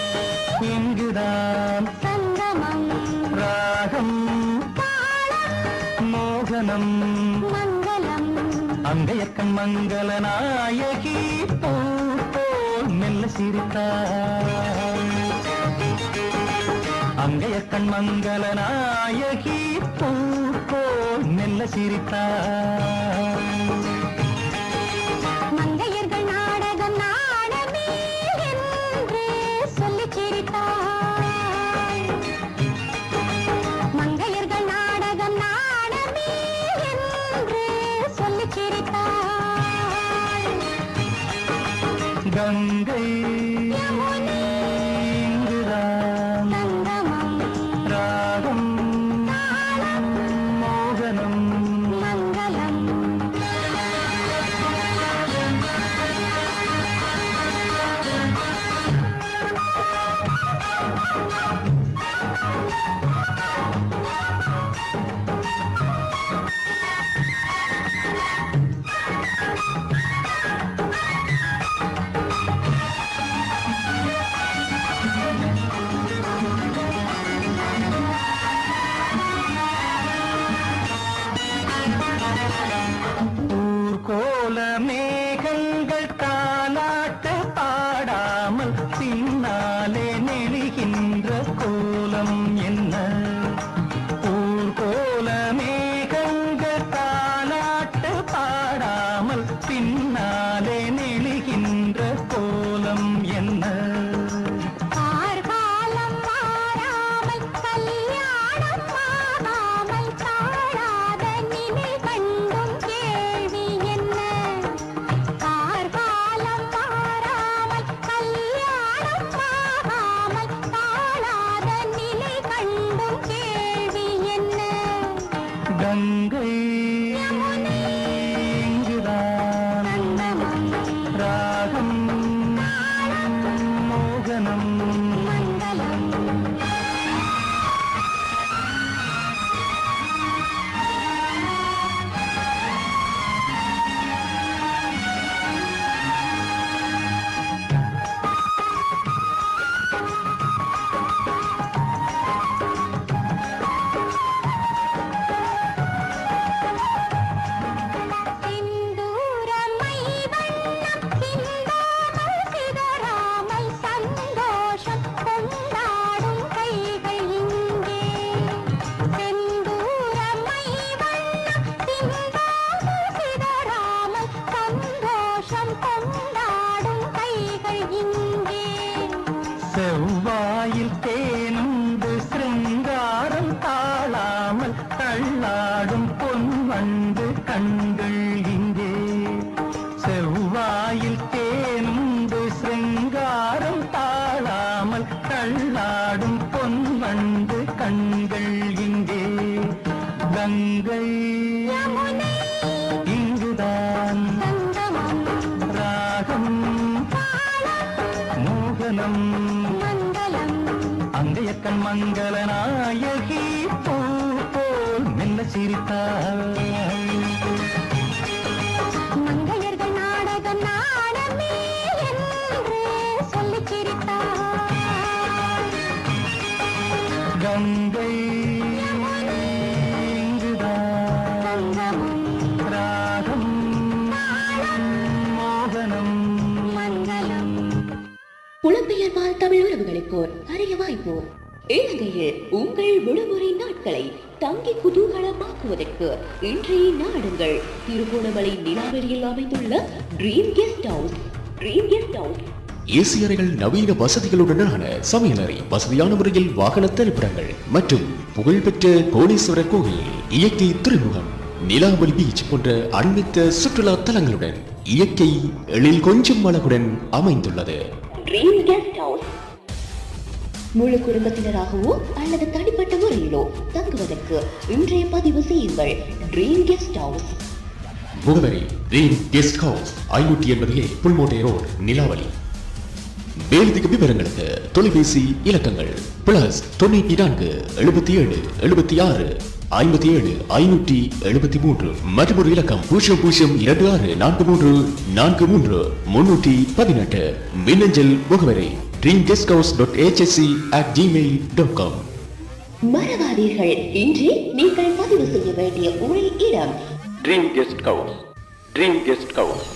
இங்குதான் சங்கமம், ராகம் தாளம் மோகனம் மங்களம், அங்கையக்கன் மங்கள நாயகி பூ போல் மெல்ல சிரித்தார், அங்கையக்கண் மங்கள நாயகி பூ போல் மெல்ல சிரித்தார், மங்கையர்கள் நாடகம் நாடமே என்று சொல்லி சிரித்தார், மங்கையர்கள் நாடகம் நாடமே என்று சொல்லி சிரித்தார், கங்கை யமுனை இங்குதான் ராகம் தாளம் மோகனம் மங்களம். ஊர்கோல மேகங்கள் தாலாட்டு பாடாமல் பின்னாலே நெளிகின்ற கோலம் என்ன, ஊர்கோல மேகங்கள் தாலாட்டு பாடாமல் பின்னாலே நெளிகின்ற கோலம் என்ன, கார்காலம் மாறாமல் கல்யாணம் ஆகாமல் தாழாத நினை கண்டும் கேள்வி என்ன, கார்காலம் மாறாமல் கல்யாணம் ஆகாமல் தாழாத நிலை கண்டும் தேனுண்டு சிருங்காரம் தாழாமல் தள்ளாடும் பொன்வண்டு கண்கள் இங்கே செவ்வாயில் தேனுண்டு சிருங்காரம் தாழாமல் தள்ளாடும் பொன்வண்டு கண்கள் இங்கே கங்கை இங்குதான் ராகம் மோகனம் அங்கையக்கண் மங்கள நாயகி பூ போல் மெல்ல சிரித்தாள் மங்கையர்கள் நாடகம் நாடமே என்று சொல்லி சிரித்தார் கங்கை இங்குதான் ராகம் மோகனம் புலம்பெயர்வால் தமிழ் உறவுகளைப் போல் அறிய வாய்ப்பு இலங்கையில் உங்கள் விடுமுறை நாட்களை தங்கி குதூகலமாக்குவதற்கு இன்றைய நாடுங்கள் திருகோணமலை நிலாவெளியில் அமைந்துள்ள ட்ரீம் கெஸ்ட் ஹவுஸ். ஏசி அறைகள் நவீன வசதிகளுடனான சமையலறை, வசதியான முறையில் வாகன தரிப்பிடங்கள் மற்றும் புகழ்பெற்ற கோணேஸ்வரர் கோயில், இயற்கை துறைமுகம், நிலாவலி பீச் போன்ற அண்மித்த சுற்றுலா தலங்களுடன் இயற்கை எழில் கொஞ்சம் அழகுடன் அமைந்துள்ளது. ட்ரீம் கெஸ்ட் ஹவுஸ் முழு குடும்பத்தினராகவோ அல்லது தனிப்பட்ட முறையிலோ தங்குவதற்கு இன்றைய பதிவு செய்யுங்கள். Dream guest house. முகவரி dream guest house, 580 Pulmoddai road, Nilaveli. மேலதிக விவரங்களுக்கு தொலைபேசி இலக்கங்கள் +94 77 76 57 573 மற்றொரு இலக்கம் 00264343 318. மின்னஞ்சல் முகவரி dreamguesthouse.hsc@gmail.com. மறவாதீர்கள், இன்றே நீங்கள் பதிவு செய்ய வேண்டிய ஒரே இடம் dream guest house. Dream guest house.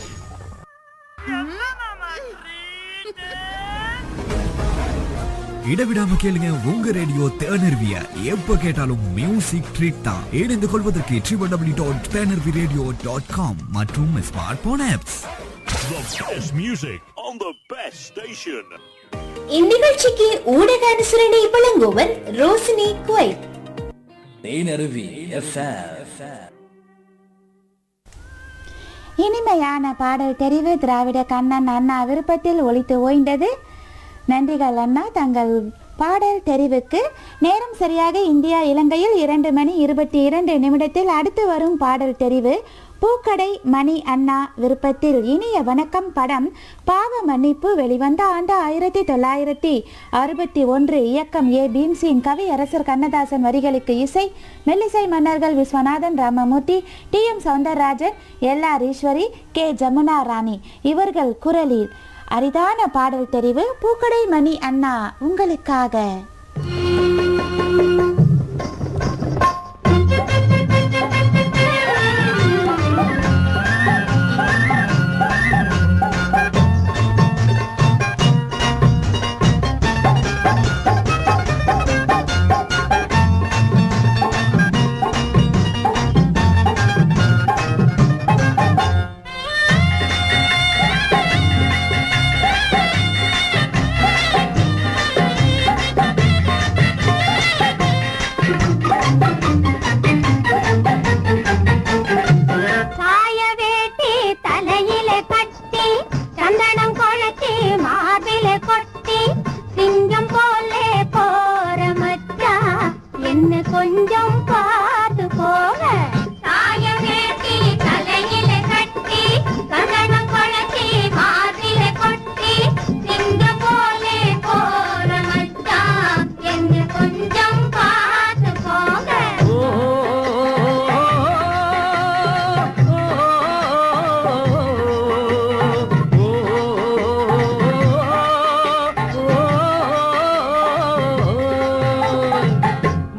இடவிடாம கேளுங்க உங்க ரேடியோ தேனர்விய. எப்ப கேட்டாலும் மியூசிக் ட்ரீட் தான். இணைந்து கொள்வதற்கு www.tenerviradio.com மற்றும் smart phone apps. The best music on the best station. இந்நிகழ்ச்சிக்கு ஊடக அனுசரணை வழங்குவர் ரோசினி குவைத். தேனருவி FM. இனிமையான பாடல் தெரிவு திராவிட கண்ணன் அண்ணா விருப்பத்தில் ஒலித்து ஓய்ந்தது. நன்றிகள் அண்ணா, தங்கள் பாடல் தெரிவுக்கு. நேரம் சரியாக இந்தியா இலங்கையில் 2:22 அடுத்து வரும் பாடல் தெரிவு பூக்கடை மணி அண்ணா விருப்பத்தில் இனிய வணக்கம் படம் பாவ மன்னிப்பு வெளிவந்த ஆண்டு 1961. இயக்கம் ஏ பீம்சிங், கவியரசர் கண்ணதாசன் வரிகளுக்கு இசை, மெல்லிசை மன்னர்கள் Viswanathan Ramamurthy, TM Soundararajan, LR Eswari, K Jamuna ராணி இவர்கள் குரலில் அரிதான பாடல் தெரிவு பூக்கடை மணி அண்ணா உங்களுக்காக.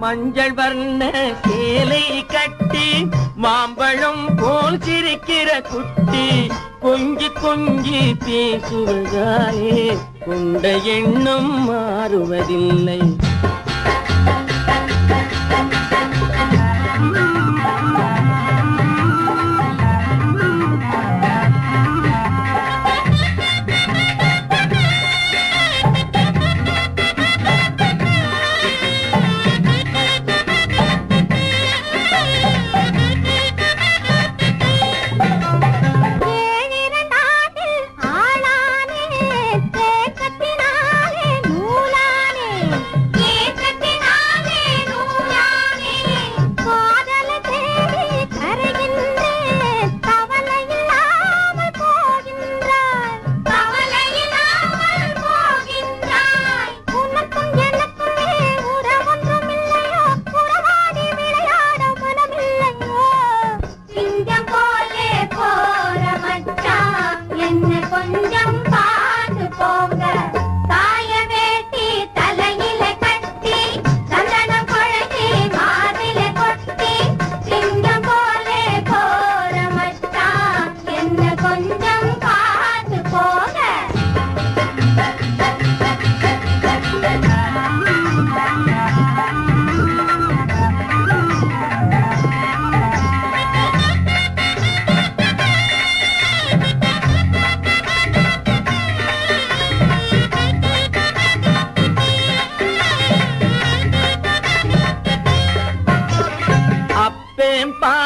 மஞ்சள் வர்ண சேலை கட்டி மாம்பழம் போல் சிரிக்கிற குட்டி கொஞ்சி கொஞ்சி பேசுவதாலே கொண்ட எண்ணம் மாறுவதில்லை.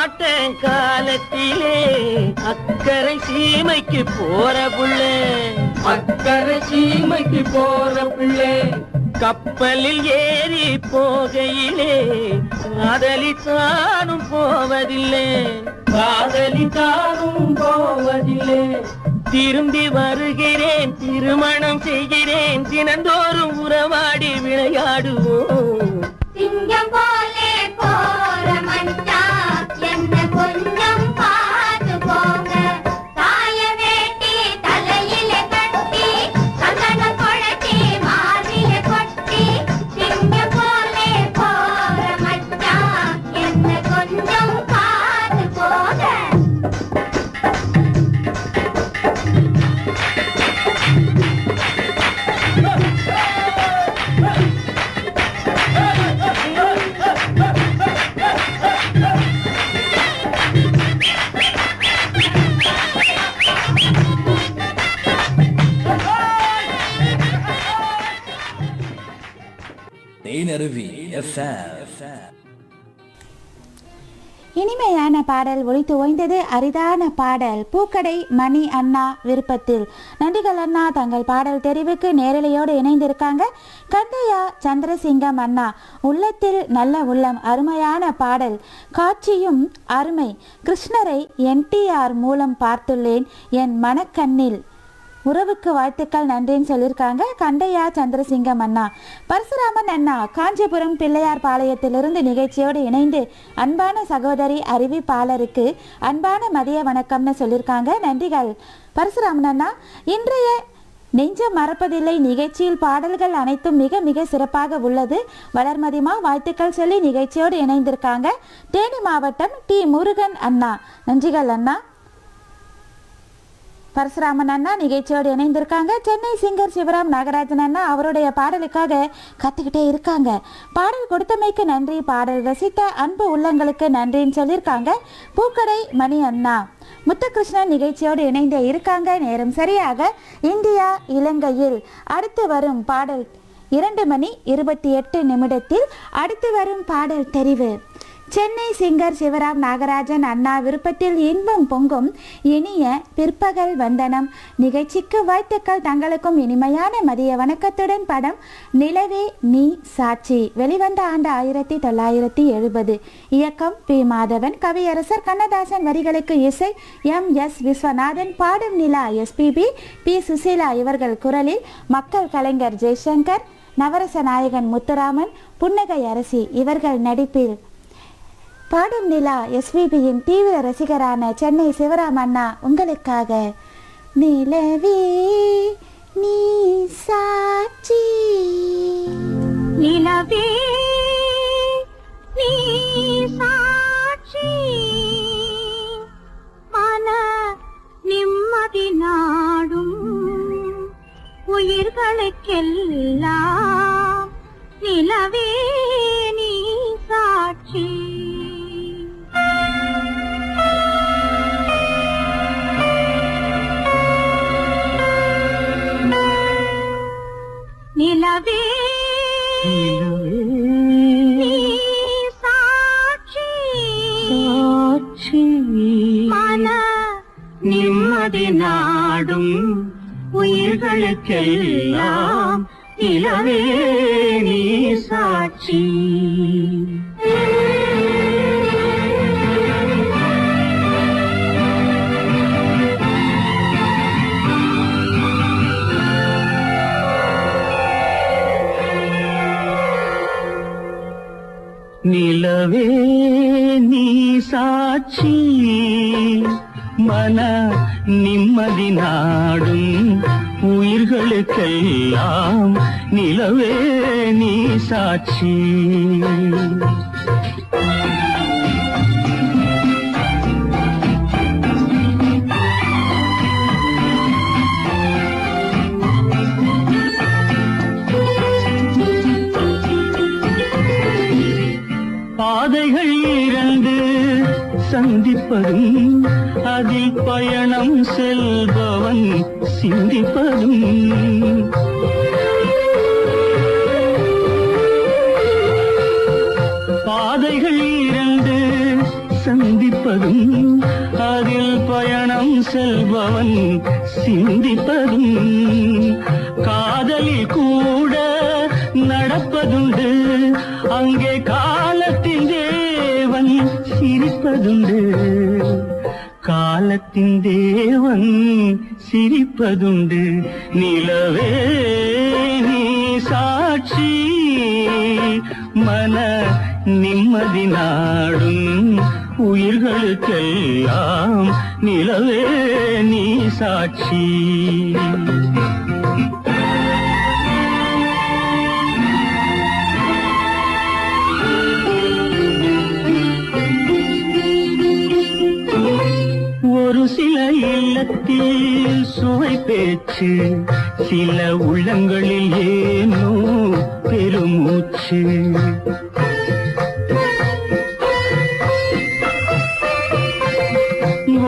மாட்டேன் காலத்திலே அக்கறை சீமைக்கு போற புள்ளே, அக்கறை சீமைக்கு போற புள்ளே. கப்பலில் ஏறி போகையிலே காதலி தானும் போவதில்லை, காதலி தானும் போவதில்லை. திரும்பி வருகிறேன், திருமணம் செய்கிறேன், தினந்தோறும் உறவாடி விளையாடுவோம். சிங்கம் போலே போற மஞ்சா என்ன கொஞ்சம் பார்த்து போங்க. தாய வேட்டி தலையில கட்டி சந்தன குழச்சி மாறில கொட்டி. சிங்கம் போலே போற மஞ்சா என்ன கொஞ்சம் பார்த்து போங்க. தேனருவி FM. இனிமையான பாடல் ஒலித்து ஓய்ந்தது. அரிதான பாடல் பூக்கடை மணி அண்ணா விருப்பத்தில். நன்றிகள் அண்ணா, தங்கள் பாடல் தெரிவுக்கு நேரலையோடு இணைந்திருக்காங்க. கந்தையா சந்திரசிங்கம் அண்ணா, உள்ளத்தில் நல்ல உள்ளம், அருமையான பாடல், காட்சியும் அருமை. கிருஷ்ணரை NTR மூலம் பார்த்துள்ளேன், என் மனக்கண்ணில் உறவுக்கு வாழ்த்துக்கள் நன்றின்னு சொல்லியிருக்காங்க கண்டையா சந்திரசிங்கம் அண்ணா. பரசுராமன் அண்ணா காஞ்சிபுரம் பிள்ளையார் பாளையத்திலிருந்து நிகழ்ச்சியோடு இணைந்து அன்பான சகோதரி அறிவிப்பாளருக்கு அன்பான மதிய வணக்கம்னு சொல்லியிருக்காங்க. நன்றிகள் பரசுராமன் அண்ணா. இன்றைய நெஞ்சம் மறப்பதில்லை நிகழ்ச்சியில் பாடல்கள் அனைத்தும் மிக மிக சிறப்பாக உள்ளது. வளர்மதிமா வாழ்த்துக்கள் சொல்லி நிகழ்ச்சியோடு இணைந்திருக்காங்க. தேனி மாவட்டம் டி முருகன் அண்ணா. நன்றிகள் அண்ணா. பரசுராமன் அண்ணா நிகழ்ச்சியோடு இணைந்திருக்காங்க. சென்னை சிங்கர் சிவராம் நாகராஜன் அண்ணா அவருடைய பாடலுக்காக கத்துக்கிட்டே இருக்காங்க. பாடல் கொடுத்தமைக்கு நன்றி, பாடல் ரசித்த அன்பு உள்ளங்களுக்கு நன்றின்னு சொல்லியிருக்காங்க. பூக்கடை மணி அண்ணா. முத்துகிருஷ்ணன் நிகழ்ச்சியோடு இணைந்து இருக்காங்க. நேரம் சரியாக இந்தியா இலங்கையில். அடுத்து வரும் பாடல் 2:28 அடுத்து வரும் பாடல் தெரிவு சென்னை சிங்கர் சிவராம் நாகராஜன் அண்ணா விருப்பத்தில் இன்பம் பொங்கும் இனிய பிற்பகல் வந்தனம் நிகழ்ச்சிக்கு வாழ்த்துக்கள். தங்களுக்கும் இனிமையான மதிய வணக்கத்துடன் படம் நிலவே நீ சாட்சி. வெளிவந்த ஆண்டு 1970. இயக்கம் பி. மாதவன். கவியரசர் கண்ணதாசன். வரிகளுக்கு இசை MS விஸ்வநாதன். பாடும் நிலா SPB. பி. சுசீலா இவர்கள் குரலில் மக்கள் கலைஞர் ஜெய்சங்கர், நவரச நாயகன் முத்துராமன், புன்னகை அரசி இவர்கள் நடிப்பில் பாடும் நிலா SPBயின் தீவிர ரசிகரான சென்னை சிவராம் அண்ணா உங்களுக்காக நிலவே நீ சாட்சி. நிலவே நீ சாட்சி மன நிம்மதி நாடும் உயிர்களுக்கெல்லாம் நிலவே நீ சாட்சி. நிலவே நீ சாட்சி மன நிம்மதி நாடும் உயிர்களுக்கெல்லாம் நிலவே நீ சாட்சி. நிலவே நீ சாட்சி மன நிம்மதி நாடும் உயிர்களுக்கெல்லாம் நிலவே நீ சாட்சி. பாதைகள் இரண்டு சந்திப்பதும் அதில் பயணம் செல்பவன் சிந்திப்பதும் பாதைகள் இரண்டு சந்திப்பதும் நடப்பதும் அதில் பயணம் செல்பவன் சிந்திப்பதும் காதலில் கூட நடப்பதுண்டு அங்கே காலத்தின் தேவன் சிரிப்பதுண்டு காலத்தின் தேவன் சிரிப்பதுண்டு நிலவே நீ சாட்சி மன நிம்மதி நாடும் உயிர்களுக்கெல்லாம் நிலவே நீ சாட்சி ஒரு சில இல்லத்தில் சுவை பேச்சு சில உள்ளங்களில் ஏனோ பெருமூச்சு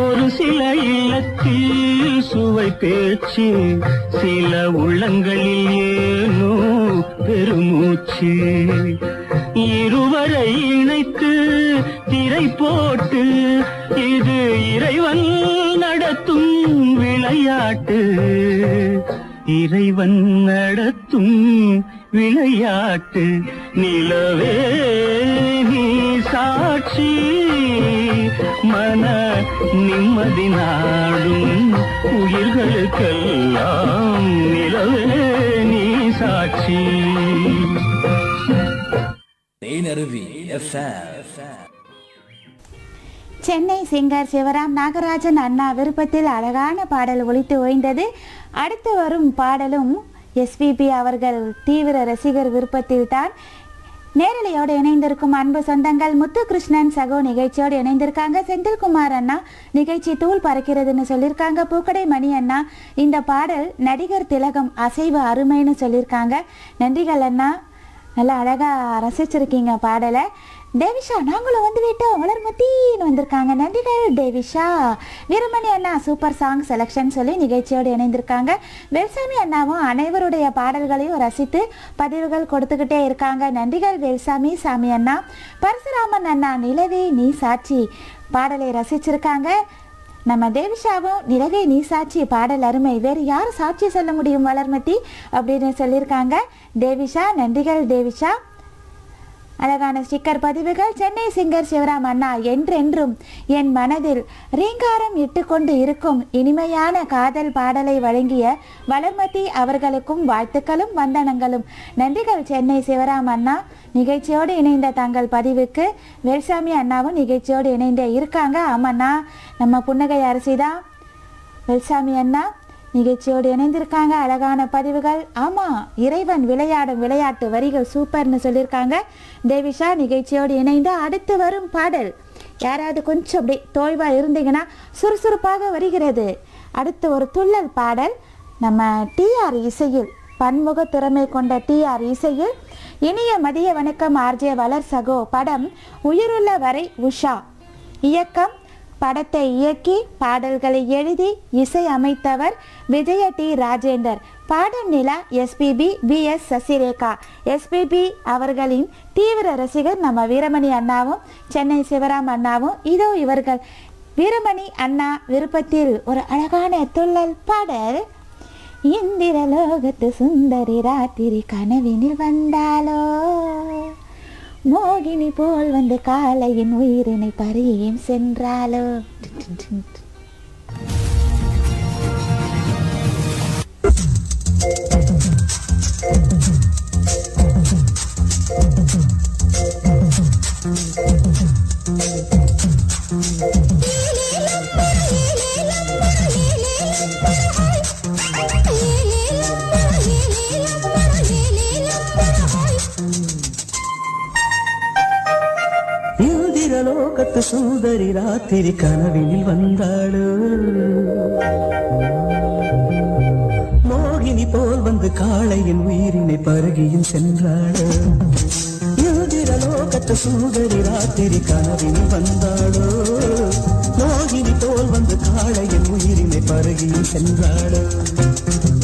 ஒரு சில இல்லத்தில் சுவை பேச்சு சில உள்ளங்களில் ஏனோ பெருமூச்சு இருவரை இணைத்து திரை போட்டு இது இறைவன் நடத்தும் விளையாட்டு இறைவன் நடத்தும் விளையாட்டு நிலவே நீ சாட்சி மன நிம்மதி நாடும் உயிர்களுக்கெல்லாம் நிலவே நீ சாட்சி தேனருவி FM. சென்னை சிங்கர் சிவராம் நாகராஜன் அண்ணா விருப்பத்தில் அழகான பாடல் ஒலித்து ஓய்ந்தது. அடுத்து வரும் பாடலும் எஸ்பிபி அவர்கள் தீவிர ரசிகர் விருப்பத்தில் தான். நேரலையோடு இணைந்திருக்கும் அன்பு சொந்தங்கள் முத்துகிருஷ்ணன் சகோ நிகழ்ச்சியோடு இணைந்திருக்காங்க. செந்தில்குமார் அண்ணா நிகழ்ச்சி தூள் பறக்கிறதுன்னு சொல்லியிருக்காங்க. பூக்கடை மணி அண்ணா இந்த பாடல் நடிகர் திலகம் அசைவு அருமைன்னு சொல்லியிருக்காங்க. நன்றிகள் அண்ணா, நல்லா அழகாக ரசிச்சிருக்கீங்க பாடலை. தேவிஷா நாங்களும் வந்து விட்டோம் வளர்மத்தின்னு வந்திருக்காங்க. நன்றிகள் தேவிஷா. வீரமணி அண்ணா சூப்பர் சாங் செலெக்ஷன் சொல்லி நிகழ்ச்சியோடு இணைந்திருக்காங்க. வேல்சாமி அண்ணாவும் அனைவருடைய பாடல்களையும் ரசித்து பதிவுகள் கொடுத்துக்கிட்டே இருக்காங்க. நன்றிகள் வேல்சாமி சாமி அண்ணா. பரசுராமன் அண்ணா நிலவே நீ சாட்சி பாடலை ரசிச்சிருக்காங்க. நம்ம தேவிஷாவும் நிலவே நீ சாட்சி பாடல் அருமை, வேறு யாரும் சாட்சி சொல்ல முடியும் வளர்மதி அப்படின்னு சொல்லியிருக்காங்க. தேவிஷா நன்றிகள் தேவிஷா. அழகான ஸ்டிக்கர் பதிவுகள். சென்னை சிங்கர் சிவராம் அண்ணா என்றென்றும் என் மனதில் ரீங்காரம் இட்டுக்கொண்டு இருக்கும் இனிமையான காதல் பாடலை வழங்கிய வளர்மதி அவர்களுக்கும் வாழ்த்துக்களும் வந்தனங்களும். நன்றிகள் சென்னை சிவராம் அண்ணா. நிகழ்ச்சியோடு இணைந்த தங்கள் பதிவுக்கு வேல்சாமி அண்ணாவும் நிகழ்ச்சியோடு இணைந்தே இருக்காங்க. ஆமாண்ணா, நம்ம புன்னகை அரசி தான் வேல்சாமி அண்ணா நிகழ்ச்சியோடு இணைந்திருக்காங்க. அழகான பதிவுகள். ஆமாம், இறைவன் விளையாடும் விளையாட்டு வரிகள் சூப்பர்னு சொல்லியிருக்காங்க. தேவிஷா நிகழ்ச்சியோடு இணைந்து அடுத்து வரும் பாடல் யாராவது கொஞ்சம் அப்படி தோய்வாக இருந்தீங்கன்னா சுறுசுறுப்பாக வருகிறது. அடுத்து ஒரு துள்ளல் பாடல் நம்ம டிஆர் இசையில், பன்முக திறமை கொண்ட டிஆர் இசையில். இனிய மதிய வணக்கம் ஆர்ஜே வளர் சகோ. படம் உயிருள்ள வரை உஷா. இயக்கம் படத்தை இயக்கி பாடல்களை எழுதி இசை அமைத்தவர் விஜய டி ராஜேந்தர். பாடல் நிலா எஸ்பிபி பிஎஸ் சசிரேகா. எஸ்பிபி அவர்களின் தீவிர ரசிகர் நம்ம வீரமணி அண்ணாவும் சென்னை சிவராம் அண்ணாவும். இதோ இவர்கள் வீரமணி அண்ணா விருப்பத்தில் ஒரு அழகான துள்ளல் பாடல். இந்திரலோகத்து சுந்தரி ராத்திரி கனவினில் வந்தாலோ, மோகினி போல் வந்து காலையின் உயிரினை பறியும் சென்றாலோ. லோகத்து சுந்தரி ராத்திரி கனவினில் வந்தாளோ, மோகினி போல் வந்து காளையின் உயிரினை பருகியும் சென்றாளோ. லோகத்து சுந்தரி ராத்திரி கனவினில் வந்தாளோ, மோகினி போல் வந்து காளையின் உயிரினை பருகியும் சென்றாளோ.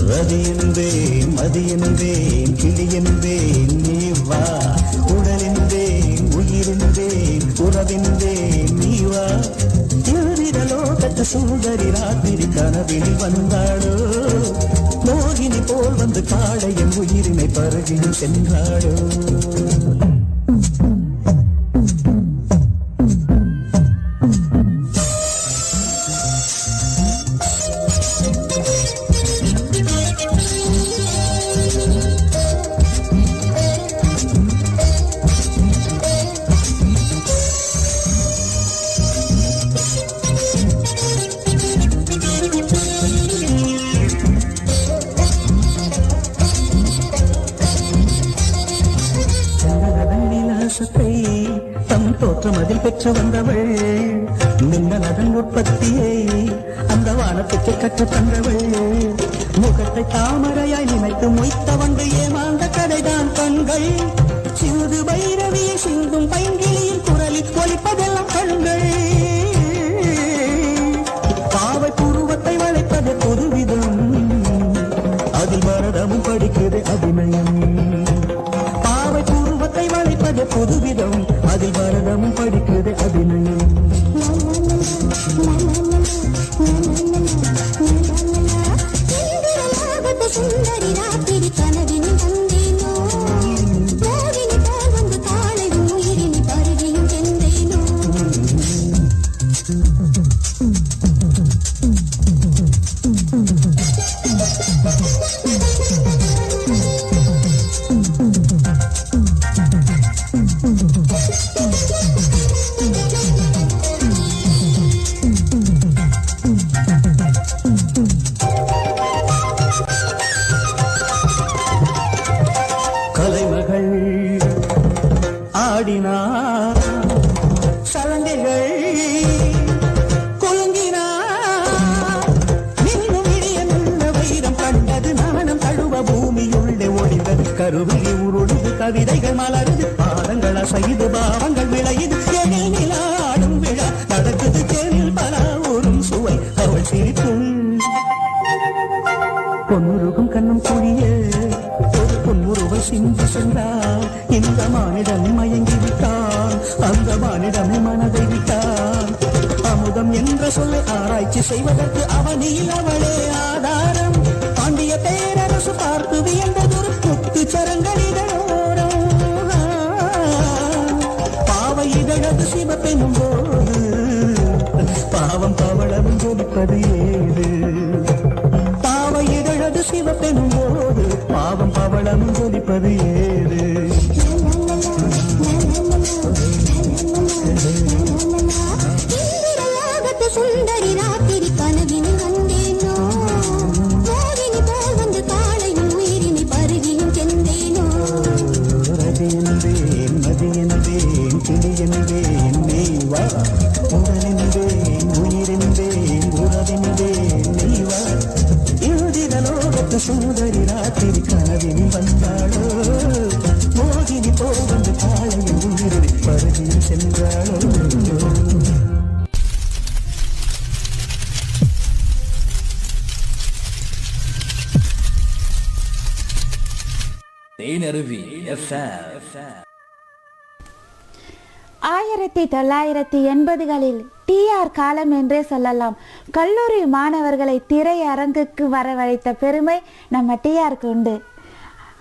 ரதி என்பேன் மதி என்பேன் கிளி என்பேன் நீ வா, உடல் என்பேன் உயிர் என்பேன் உறவென்பேன் நீ வா. இந்திரலோகத்து சுந்தரி ராத்திரி கனவினில் வந்தாளோ மோகினி போல் வந்து காளையின் உயிரினை பருகில் சென்றாளோ தம் தோற்றம் அதில் பெற்று வந்தவள் மின்னல் அதன் உற்பத்தியை அந்த வானத்துக்கு கற்று தந்தவள் முகத்தை தாமரையாய் நினைத்து மொய்த்த வந்து ஏமாந்த கதைதான் கண்கள் சிந்து பைரவியை சிந்தும் பைங்கிலியின் குரலில் ஒலிப்பதெல்லாம் கண்கள் பாவை புருவத்தை வளைப்பது புதுவிதம் அதில் பரதமும் படிக்கிறது அபிநயம் வளைப்பது புதுவிதம் அதில் பரதமும் படிக்கிறது அபிநயம் சுந்தரி ராத்திரி கனவினில் வந்தேனோ மோகினி போல் வந்து காளை உயிரினி பருகியும் சென்றேனோ கலைமகள் ஆடினார் சலங்கைகள் குலுங்கினார் இன்னும் இடியனுள்ள வைரம் கண்டது நாணம் தழுவ பூமியுள்ளே ஒளிந்தது கருவிழி உருளுது கவிதைகள் மலருது பாதங்கள் அசைது பாவங்கள் விளையுது எழில் நிலாடும் விழா நடக்குது தேனில் பல ஊரும் சுவை அவள் சிரிக்கும் பொன்னுருகும் கண்ணும் குழிய ஒரு பொன்முருவை சிந்து சென்றார் இந்த மானிடம் மயங்கி விட்டான் அந்த மானிடமே மனதை விட்டான் அமுதம் என்ற சொல்லை ஆராய்ச்சி செய்வதற்கு அவனில் அவளே ஆதாரம் பாண்டிய பேரரசு பார்த்து வியந்ததொரு முத்து சரங்களிடோரம் பாவை இதழது சிவப்பெனும் போது பாவம் பவளமும் ஜொலிப்பது ஏது இதழது சிவப்பெனும் போது பாவம் பவளமும் ஜொலிப்பது ஏது சுந்தரி ராத்திரி கனவினில் வந்தேனோ மோகினி போல் வந்து காளையும் உயிரினி பருகியும் சென்றேனோ ரதி என்பேன் மதி என்பேன் கிளி என்பேன் நீ வா உடல் என்பேன் உயிர் என்பேன் உறவென்பேன் நீ வா சுந்தரி ராத்திரி கனவினில் வந்தாளோ மோகினி போல் வந்து காளையின் உயிரில் பருகில் சென்றாளோ தேனருவி FM 1980களில் டிஆர் காலம் என்றே சொல்லலாம். கல்லூரி மாணவர்களை திரையரங்குக்கு வரவழைத்த பெருமை நம்ம டிஆருக்கு உண்டு.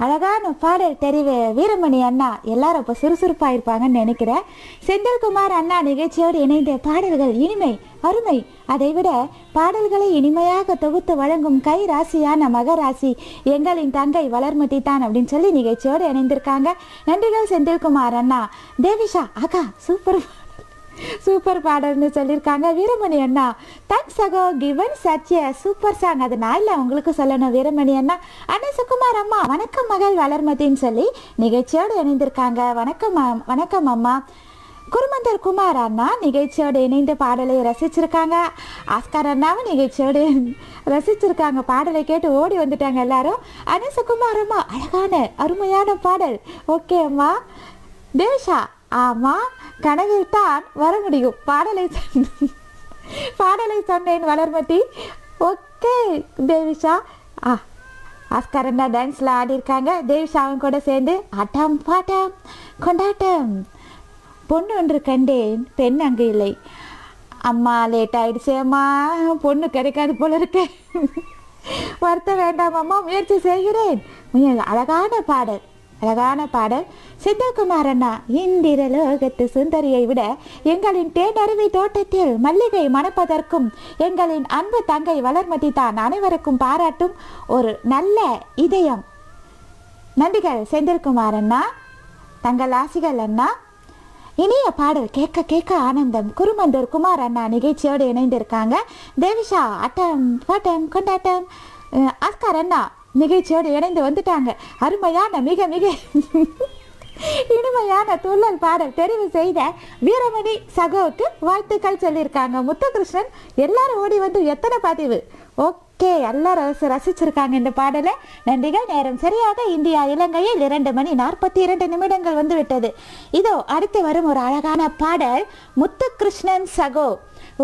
அழகான பாடல் தெரிவு வீரமணி அண்ணா எல்லாரும் இப்போ சுறுசுறுப்பாக இருப்பாங்கன்னு நினைக்கிறேன். செந்தில்குமார் அண்ணா நிகழ்ச்சியோடு இணைந்த பாடல்கள் இனிமை அருமை. அதைவிட பாடல்களை இனிமையாக தொகுத்து வழங்கும் கை ராசியான மகராசி எங்களின் தங்கை வளர்மதி தான் அப்படின்னு சொல்லி நிகழ்ச்சியோடு இணைந்திருக்காங்க. நன்றிகள் செந்தில்குமார் அண்ணா. தேவிஷா அக்கா சூப்பர் பாடல்னு சொல்லியிருக்காங்க. வீரமணி அண்ணா தேங்க்ஸ் அகோ கிவன் சச்சிய சூப்பர் சாங். அது நான் இல்லை உங்களுக்கு சொல்லணும் வீரமணி அண்ணா. அண்ணா சுகுமார் அம்மா வணக்கம் மகள் வளர்மதின்னு சொல்லி நிகழ்ச்சியோடு இணைந்திருக்காங்க. வணக்கம் அம்மா. குருமந்தர் குமார் அண்ணா நிகழ்ச்சியோடு இணைந்த பாடலை ரசிச்சிருக்காங்க. ஆஸ்கார் அண்ணாவும் நிகழ்ச்சியோடு ரசிச்சிருக்காங்க. பாடலை கேட்டு ஓடி வந்துட்டாங்க எல்லாரும். அண்ணா சுகுமார் அம்மா அழகான அருமையான பாடல். ஓகே அம்மா. தேவிஷா ஆமா கனவில் தான் வர முடியும் பாடலை சொன்னேன் வளர்மதி. ஓகே தேவிஷா. ஆஸ்கார் அண்ணா டான்ஸ்ல ஆடி இருக்காங்க. தேவிஷாவும் கூட சேர்ந்து ஆட்டம் பாட்டம் கொண்டாட்டம். பொண்ணு ஒன்று கண்டேன் பெண் அங்கு இல்லை. அம்மா லேட் ஆயிடுச்சேம்மா, பொண்ணு கிடைக்காது போல இருக்கு. வருத்த வேண்டாம் அம்மா, முயற்சி செய்கிறேன். அழகான பாடல், அழகான பாடல். செந்தில்குமார் அண்ணா, இந்திரலோகத்து சுந்தரியை விட எங்களின் தேனருவி தோட்டத்தில் மல்லிகை மணப்பதற்கும் எங்களின் அன்பு தங்கை வளர்மதி தான் அனைவருக்கும் பாராட்டும் ஒரு நல்ல இதயம். நன்றிகள் செந்தில்குமார் அண்ணா, தங்கள் ஆசிகள் அண்ணா. இனிய பாடல் கேட்க கேட்க ஆனந்தம். குருமந்தூர் குமார் அண்ணா நிகழ்ச்சியோடு இணைந்திருக்காங்க. தேவிஷா அட்டம் பாட்டம் கொண்டாட்டம். ஆஸ்கார் அண்ணா நிகழ்ச்சியோடு இணைந்து வந்துட்டாங்க. அருமையான மிக மிக இனிமையான துள்ளல் பாடல் தெரிவு செய்த வீரமணி சகோவுக்கு வாழ்த்துக்கள் சொல்லியிருக்காங்க. முத்துகிருஷ்ணன் எல்லாரும் ஓடி வந்து எத்தனை பதிவு. ஓகே, எல்லாரும் ரசிச்சிருக்காங்க இந்த பாடலை. நன்றிகள். நேரம் சரியாக இந்தியா இலங்கையில் 2:42 வந்துவிட்டது. இதோ அடுத்து வரும் ஒரு அழகான பாடல். முத்துகிருஷ்ணன் சகோ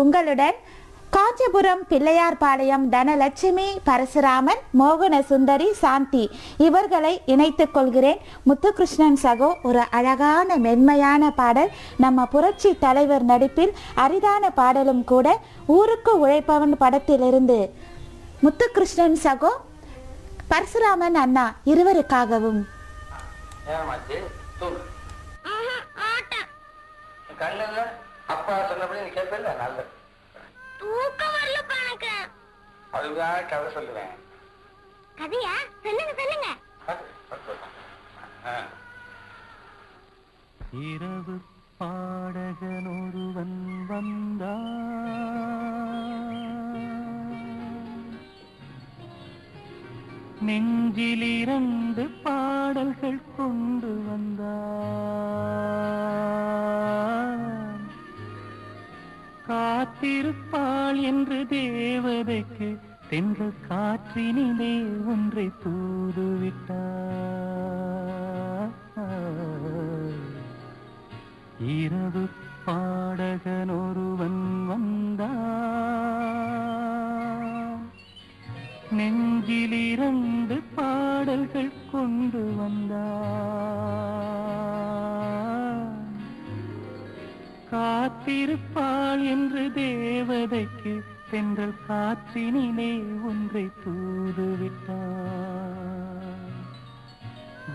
உங்களுடன் காஞ்சிபுரம், பிள்ளையார்பாளையம், தனலட்சுமி, பரசுராமன், மோகன சுந்தரி, சாந்தி இவர்களை இணைத்துக் கொள்கிறேன். முத்துகிருஷ்ணன் சகோ ஒரு அழகான மென்மையான பாடல். நம்ம புரட்சி தலைவர் நடிப்பில் அரிதான பாடலும் கூட. ஊருக்கு உழைப்பவன் படத்திலிருந்து முத்துகிருஷ்ணன் சகோ, பரசுராமன் அண்ணா இருவருக்காகவும். அப்பா சொன்னபடி நீ கேட்பல நல்ல தூக்கம் வரல பானக்க. அதுதான் கதை சொல்லுவேன். கதையா? சொல்லுங்க சொல்லுங்க. இரவு பாடகன் ஒருவன் வந்தான், நெஞ்சில் 2 பாடல்கள் கொண்டு வந்தான். காத்திருப்பாள் என்று தேவதைக்கு தென்றல் காற்றினிலே ஒன்றை தூதுவிட்டார். இரவு பாடகன் ஒருவன் வந்தான், நெஞ்சில் 2 பாடல்கள் கொண்டு வந்தான். காத்திருப்பாள் என்று தேவதைக்கு தென்றல் காற்றினிலே ஒன்றை தூதுவிட்டார்.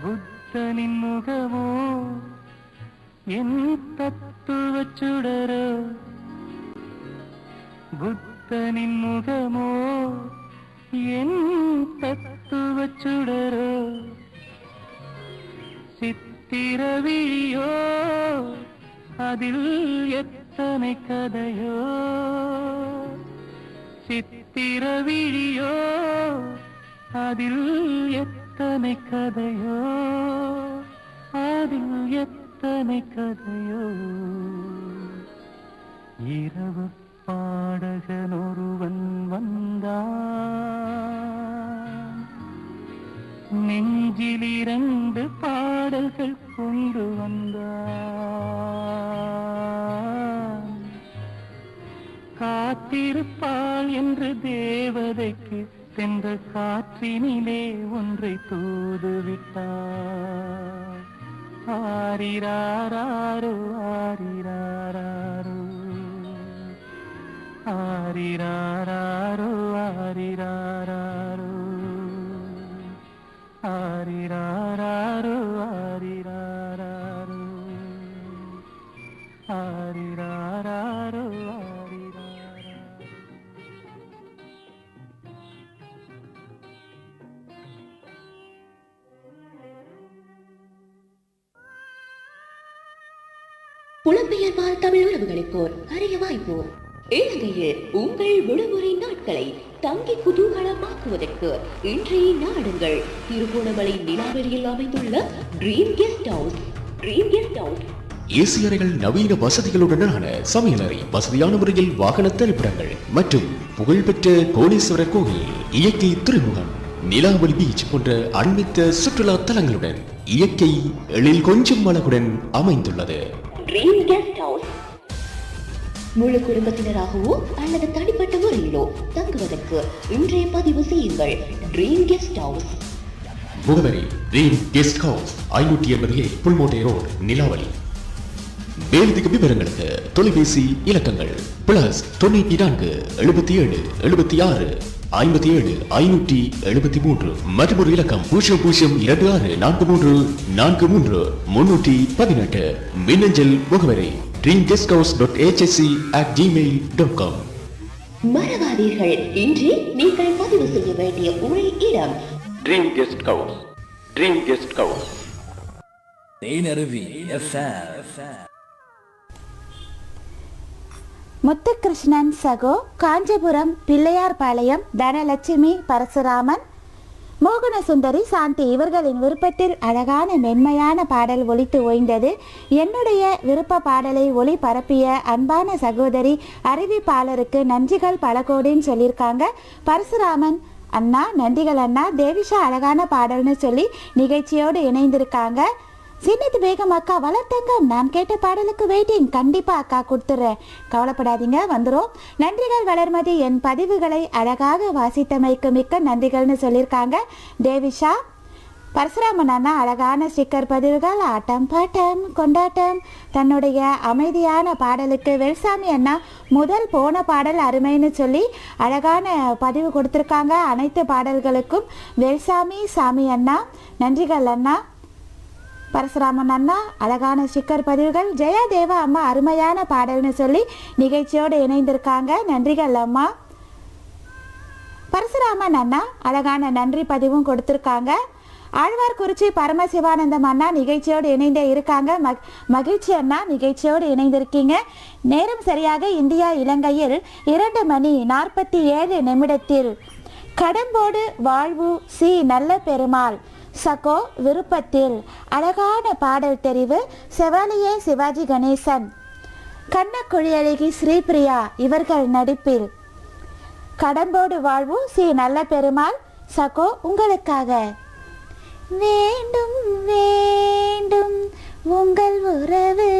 புத்தனின் முகமோ என் தத்துவ சுடரோ, புத்தனின் முகமோ என் தத்துவ சுடரோ, சித்திரவிழியோ அதில் எத்தனை கதையோ, சித்திரவிழியோ அதில் எத்தனை கதையோ, அதில் எத்தனை கதையோ. இரவு பாடகன் ஒருவன் வந்தான், நெஞ்சில் 2 பாடல்கள் கொண்டு வந்தான். காத்திருப்பாள் என்று தேவதைக்கு தென்றல் காற்றினிலே ஒன்றை தூதுவிட்டார். ஆரிராரோ ஆரிராரோ ஆரிராரோ ஆரிராரோ ஆரிராரோ ஆரிராரோ ஆரிராரோ ஆரிராரோ. புலம்பெயர்வால் தமிழ் உறவுகளைப் போர் அறிய வாய்ப்பு. இலங்கையில் உங்கள் விடுமுறை நாட்களை தங்கி குதூகலமாக்குவதற்கு இன்றைய நாடுங்கள் திருகோணமலை நிலாவெளியில் அமைந்துள்ள dream guest house. Dream guest house AC அறைகள், நவீன வசதிகளுடனான சமையலறை, வசதியான முறையில் வாகன திரைப்படங்கள் மற்றும் புகழ்பெற்ற கோணேஸ்வரர் கோயில், இயற்கை துறைமுகம், நிலாவளி பீச் போன்ற அண்மித்த சுற்றுலா தலங்களுடன் இயற்கை எழில் கொஞ்சம் அழகுடன் அமைந்துள்ளது. ட்ரீம் கெஸ்ட் ஹவுஸ் முழு குடும்பத்தினராகவோ அல்லது தனிப்பட்ட முறையிலோ தங்குவதற்கு இன்றைய பதிவு செய்யுங்கள். Dream guest house. முகவரி dream guest house, 580 Pulmoddai road, Nilaveli. மேலதிக விவரங்களுக்கு தொலைபேசி இலக்கங்கள் +94 77 76 57 573 மற்றும் ஒரு இலக்கம் 00264343 318. மின்னஞ்சல் முகவரி dreamguesthouse.hsc@gmail.com. மறவாதீர்கள், இன்றே நீங்கள் பதிவு செய்ய வேண்டிய ஒரே இடம் dream guest house. Dream guest house. Thenaruvi FM. Muthukrishnan சகோ, காஞ்சிபுரம் பிள்ளையார்பாளையம், தனலட்சுமி, பரசுராமன், மோகனசுந்தரி, சாந்தி இவர்களின் விருப்பத்தில் அழகான மென்மையான பாடல் ஒலித்து ஓய்ந்தது. என்னுடைய விருப்ப பாடலை ஒளி பரப்பிய அன்பான சகோதரி அறிவிப்பாளருக்கு நன்றிகள் பல கோடின்னு சொல்லியிருக்காங்க. பரசுராமன் அண்ணா நன்றிகள் அண்ணா. தேவிஷா அழகான பாடல்னு சொல்லி நிகழ்ச்சியோடு இணைந்திருக்காங்க. சின்னத்து பேகம் அக்கா வளர்த்தங்கம், நான் கேட்ட பாடலுக்கு வெயிட்டிங். கண்டிப்பா அக்கா கொடுத்துட்றேன், கவலைப்படாதீங்க, வந்துடும். நன்றிகள் வளர்மதி, என் பதிவுகளை அழகாக வாசித்தமைக்கு மிக்க நன்றிகள்னு சொல்லியிருக்காங்க தேவிஷா. பரசுராமன் அண்ணா அழகான ஸ்டிக்கர் பதிவுகள், ஆட்டம் பாட்டம் கொண்டாட்டம். தன்னுடைய அமைதியான பாடலுக்கு வெல்சாமி அண்ணா முதல் போன பாடல் அருமைன்னு சொல்லி அழகான பதிவு கொடுத்துருக்காங்க. அனைத்து பாடல்களுக்கும் வெல்சாமி சாமி அண்ணா நன்றிகள் அண்ணா. பரசுராமன் அண்ணா அழகான ஸ்டிக்கர் பதிவுகள். ஜெயதேவா அம்மா அருமையான பாடல்னு சொல்லி நிகழ்ச்சியோடு இணைந்திருக்காங்க. நன்றிகள் அம்மா. பரசுராமன் அண்ணா அழகான நன்றி பதிவும் கொடுத்துருக்காங்க. ஆழ்வார்குறிச்சி பரமசிவானந்தம் அண்ணா நிகழ்ச்சியோடு இணைந்தே இருக்காங்க. மகிழ்ச்சி அண்ணா நிகழ்ச்சியோடு இணைந்திருக்கீங்க. நேரம் சரியாக இந்தியா இலங்கையில் 2:47 கடம்போடு வாழ்வு சி நல்ல பெருமாள் சகோ விருப்பத்தில் அழகான பாடல் தெரிவு செவாலியே சிவாஜி கணேசன், கண்ணக்குழியழகி ஸ்ரீபிரியா இவர்கள் நடிப்பில் கடம்போடு வாழ்வு சி நல்ல பெருமாள் சகோ உங்களுக்காக. வேண்டும் வேண்டும் உங்கள் உறவு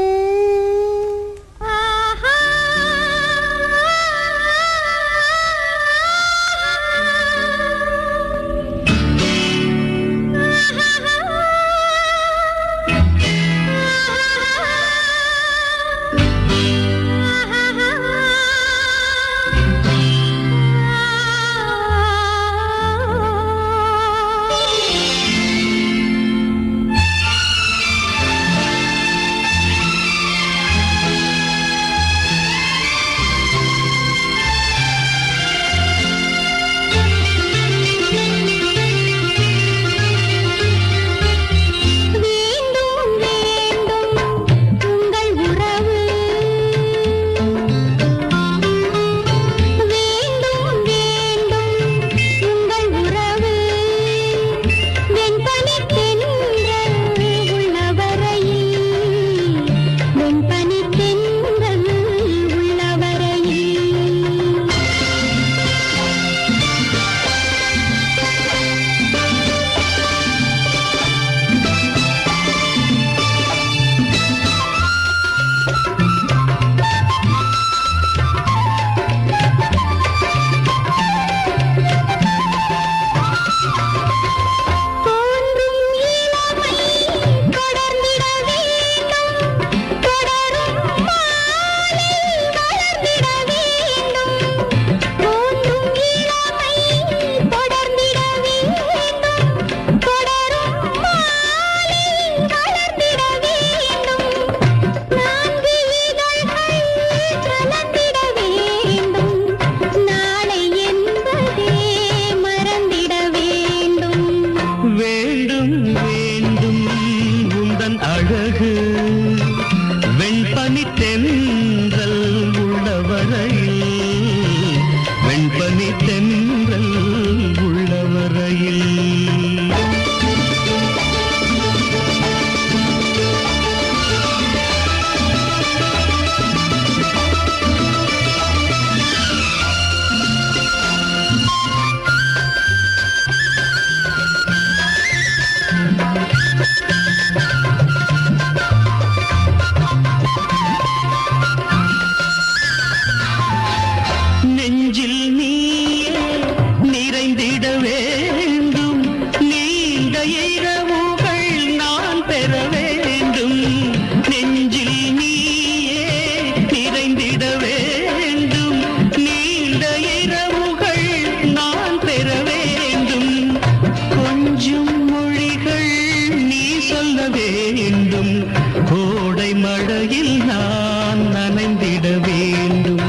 மழையில் நான் நனைந்திட வேண்டும்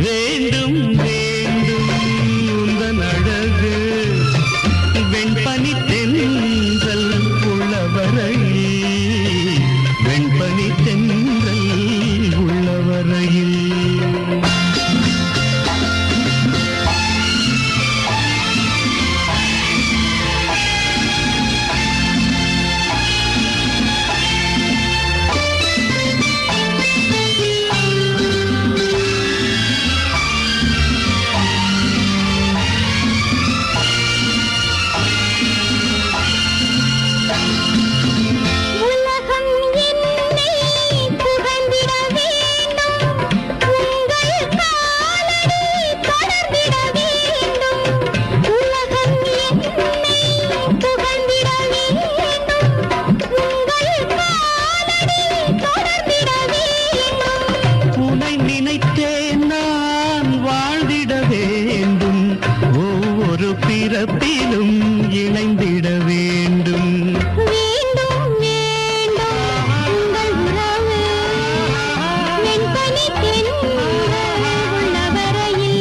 வேண்டும் வேண்டும் உந்தன் அழகு வெண்பனி தென்றல் உள்ளவரையில் வெண்பனி தென்றல் உள்ளவரையில் பிறப்பிலும் இணைந்திட வேண்டும் வேண்டும் வேண்டும் உங்கள் உறவு வெண்பனி தென்றல் உள்ளவரையில்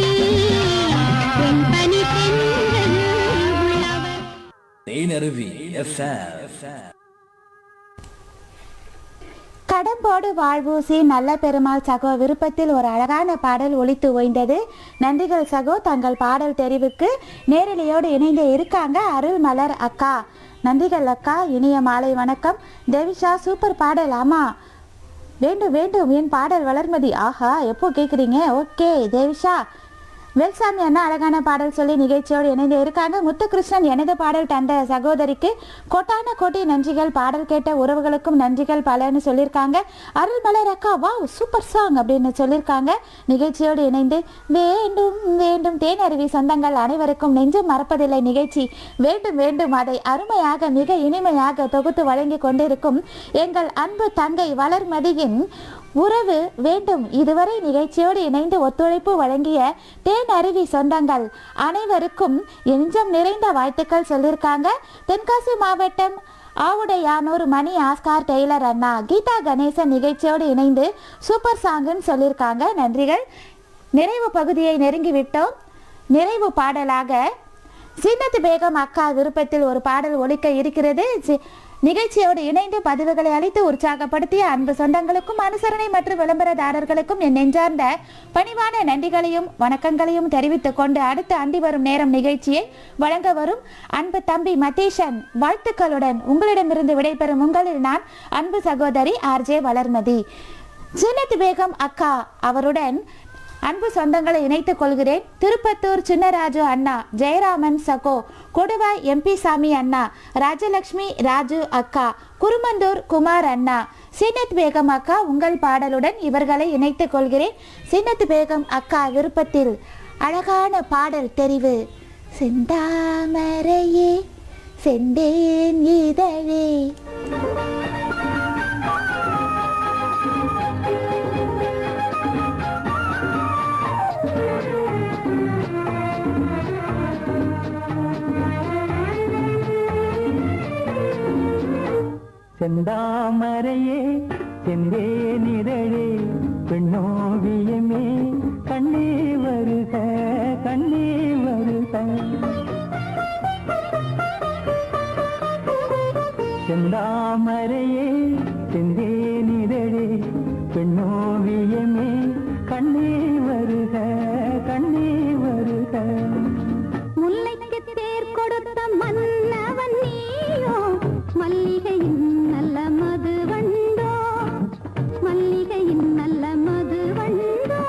வெண்பனி தென்றல் உள்ளவர் தேனருவி FM. கடம்போடு வாழ்வூசி நல்ல பெருமாள் சகோ விருப்பத்தில் ஒரு அழகான பாடல் ஒலித்து ஓய்ந்தது. நன்றிகள் சகோ. தங்கள் பாடல் தெரிவுக்கு நேரலையோடு இணைந்து இருக்காங்க அருள் மலர் அக்கா. நன்றிகள் அக்கா. இனிய மாலை வணக்கம். தேவிஷா சூப்பர் பாடல். ஆமா வேண்டும் வேண்டும் என் பாடல் வளர்மதி. ஆஹா எப்போ கேட்குறீங்க? ஓகே தேவிஷா. வெல்சாமி அண்ணா அழகான பாடல் சொல்லி நிகழ்ச்சியோடு இணைந்து இருக்காங்க. முத்துகிருஷ்ணன் எனது பாடல் தந்த சகோதரிக்கு கோட்டான கோட்டி நன்றிகள். பாடல் கேட்ட உறவுகளுக்கும் நன்றிகள் பலன்னு சொல்லியிருக்காங்க. அருள் மலர் அக்கா வாவ் சூப்பர் சாங் அப்படின்னு சொல்லியிருக்காங்க. நிகழ்ச்சியோடு இணைந்து வேண்டும் வேண்டும் தேனருவி சொந்தங்கள் அனைவருக்கும் நெஞ்சம் மறப்பதில்லை நிகழ்ச்சி வேண்டும் வேண்டும் அதை அருமையாக மிக இனிமையாக தொகுத்து வழங்கி கொண்டிருக்கும் எங்கள் அன்பு தங்கை வளர்மதியின் உறவு வேண்டும். இதுவரை நிகழ்ச்சியோடு இணைந்து ஒத்துழைப்பு வழங்கிய தேன் அருவி சொந்தங்கள் அனைவருக்கும் நெஞ்சம் நிறைந்த வாழ்த்துக்கள் சொல்லியிருக்காங்க. தென்காசி மாவட்டம் ஆவுடையானூர் மணி ஆஸ்கார் டெய்லர் அண்ணா கீதா கணேசன் நிகழ்ச்சியோடு இணைந்து சூப்பர் சாங்குன்னு சொல்லியிருக்காங்க. நன்றிகள். நிறைவு பகுதியை நெருங்கிவிட்டோம். நிறைவு பாடலாக சீனத்து பேகம் அக்கா விருப்பத்தில் ஒரு பாடல் ஒலிக்க இருக்கிறது. நிகழ்ச்சியோடு இணைந்து பதிவுகளை அளித்து உற்சாகப்படுத்திய அன்பு சொந்தங்களுக்கும் அனுசரணை மற்றும் விளம்பரதாரர்களுக்கும் என் நெஞ்சார்ந்த பணிவான நன்றிகளையும் வணக்கங்களையும் தெரிவித்துக் கொண்டு அடுத்து அண்டி வரும் நேரம் நிகழ்ச்சியை வழங்க வரும் அன்பு தம்பி மதீஷன் வாழ்த்துக்களுடன் உங்களிடமிருந்து விடைபெறும் உங்களில் நான் அன்பு சகோதரி RJ வளர்மதி. ஜின்னத் பேகம் அக்கா அவருடன் அன்பு சொந்தங்களை இணைத்துக் கொள்கிறேன். திருப்பத்தூர் சின்னராஜு அண்ணா, ஜெயராமன் சகோ, கொடுவாய் MP சாமி அண்ணா, ராஜலட்சுமி ராஜு அக்கா, குருமந்தூர் குமார் அண்ணா, சீனத் பேகம் அக்கா உங்கள் பாடலுடன் இவர்களை இணைத்துக் கொள்கிறேன். சீனத் பேகம் அக்கா விருப்பத்தில் அழகான பாடல் தெரிவு. செந்தாமரையே செந்தேன் இதழே செந்தாமரையே செந்தேனிதழே பெண்ணோவியமே கண்ணே வருக கண்ணே வருக. செந்தாமரையே செந்தேனிதழே பெண்ணோவியமே கண்ணே வருக கண்ணே வருக. முல்லைக்கு தேர் கொடுத்த மன்னவன் நீயோ மல்லிகையின் நல்ல மது வண்டோ மல்லிகையின் நல்ல மது வண்டோ.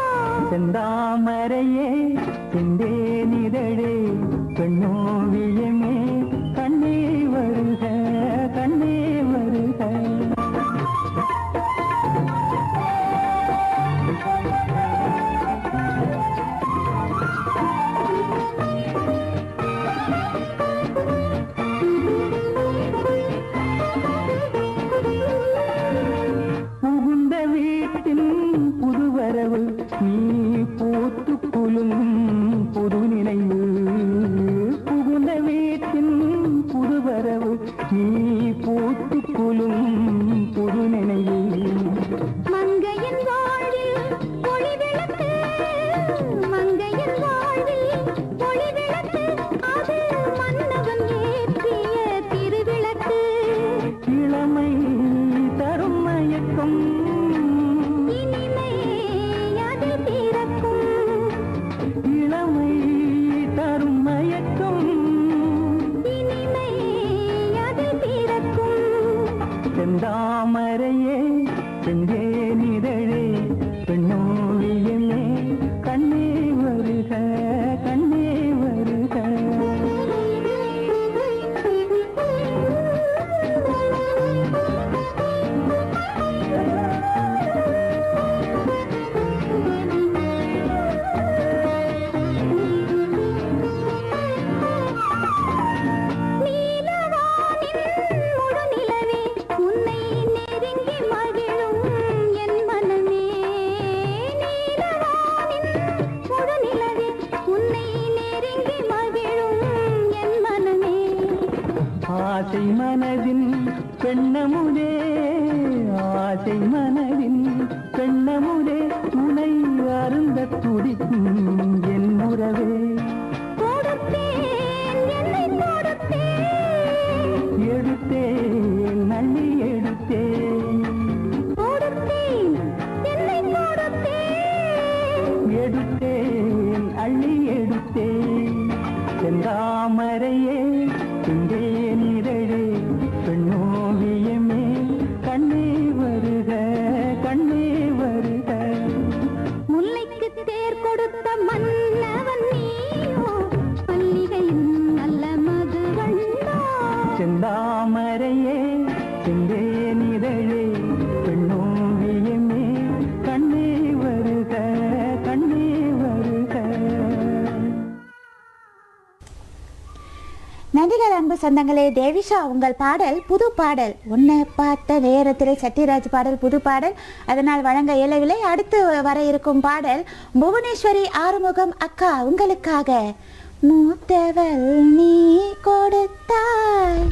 செந்தாமரையே செந்தேனிதழே பெண்ணோவியமே கண்ணே வருக கண்ணே வருக. நீ பூத்து குலுங்கும் புது நினைவு புகுந்த வீட்டின் புதுவரவு நீ பூத்து குலுங்கும் புது நினைவு செந்தேனிதழே பெண்ணோவியமே கண்ணே வருக கண்ணே வருக ஆசை மனதின் பெண்ணமுதே ஆசை மனதின் பெண்ணமுதே உனை அருந்த துடிக்கும் என் உறவே எடுத்தேன் நள்ளி எடுத்தேன் எடுத்தேன் அள்ளி எடுத்தேன் செந்தாமரையே இங்கே நிரழே பெண்ணோவியமே கண்ணே வருக கண்ணே வருக முல்லைக்கு தேர் கொடுத்த மன்னவன் நீயோ மல்லிகையின் நல்ல மதுவண்டோ செந்தாமரையே இங்கே நிரழே பெண்ணோவியமே கண்ணே வருக கண்ணே வருக. நன்றிகள் அன்பு சொந்தங்களே. தேவிஷா உங்கள் பாடல் புது பாடல். உன்னை பார்த்த நேரத்தில் சத்யராஜ் பாடல் புது பாடல், அதனால் வழங்க இயலவில்லை. அடுத்து வர இருக்கும் பாடல் புவனேஸ்வரி ஆறுமுகம் அக்கா உங்களுக்காக. மூத்தவள் நீ கொடுத்தாய்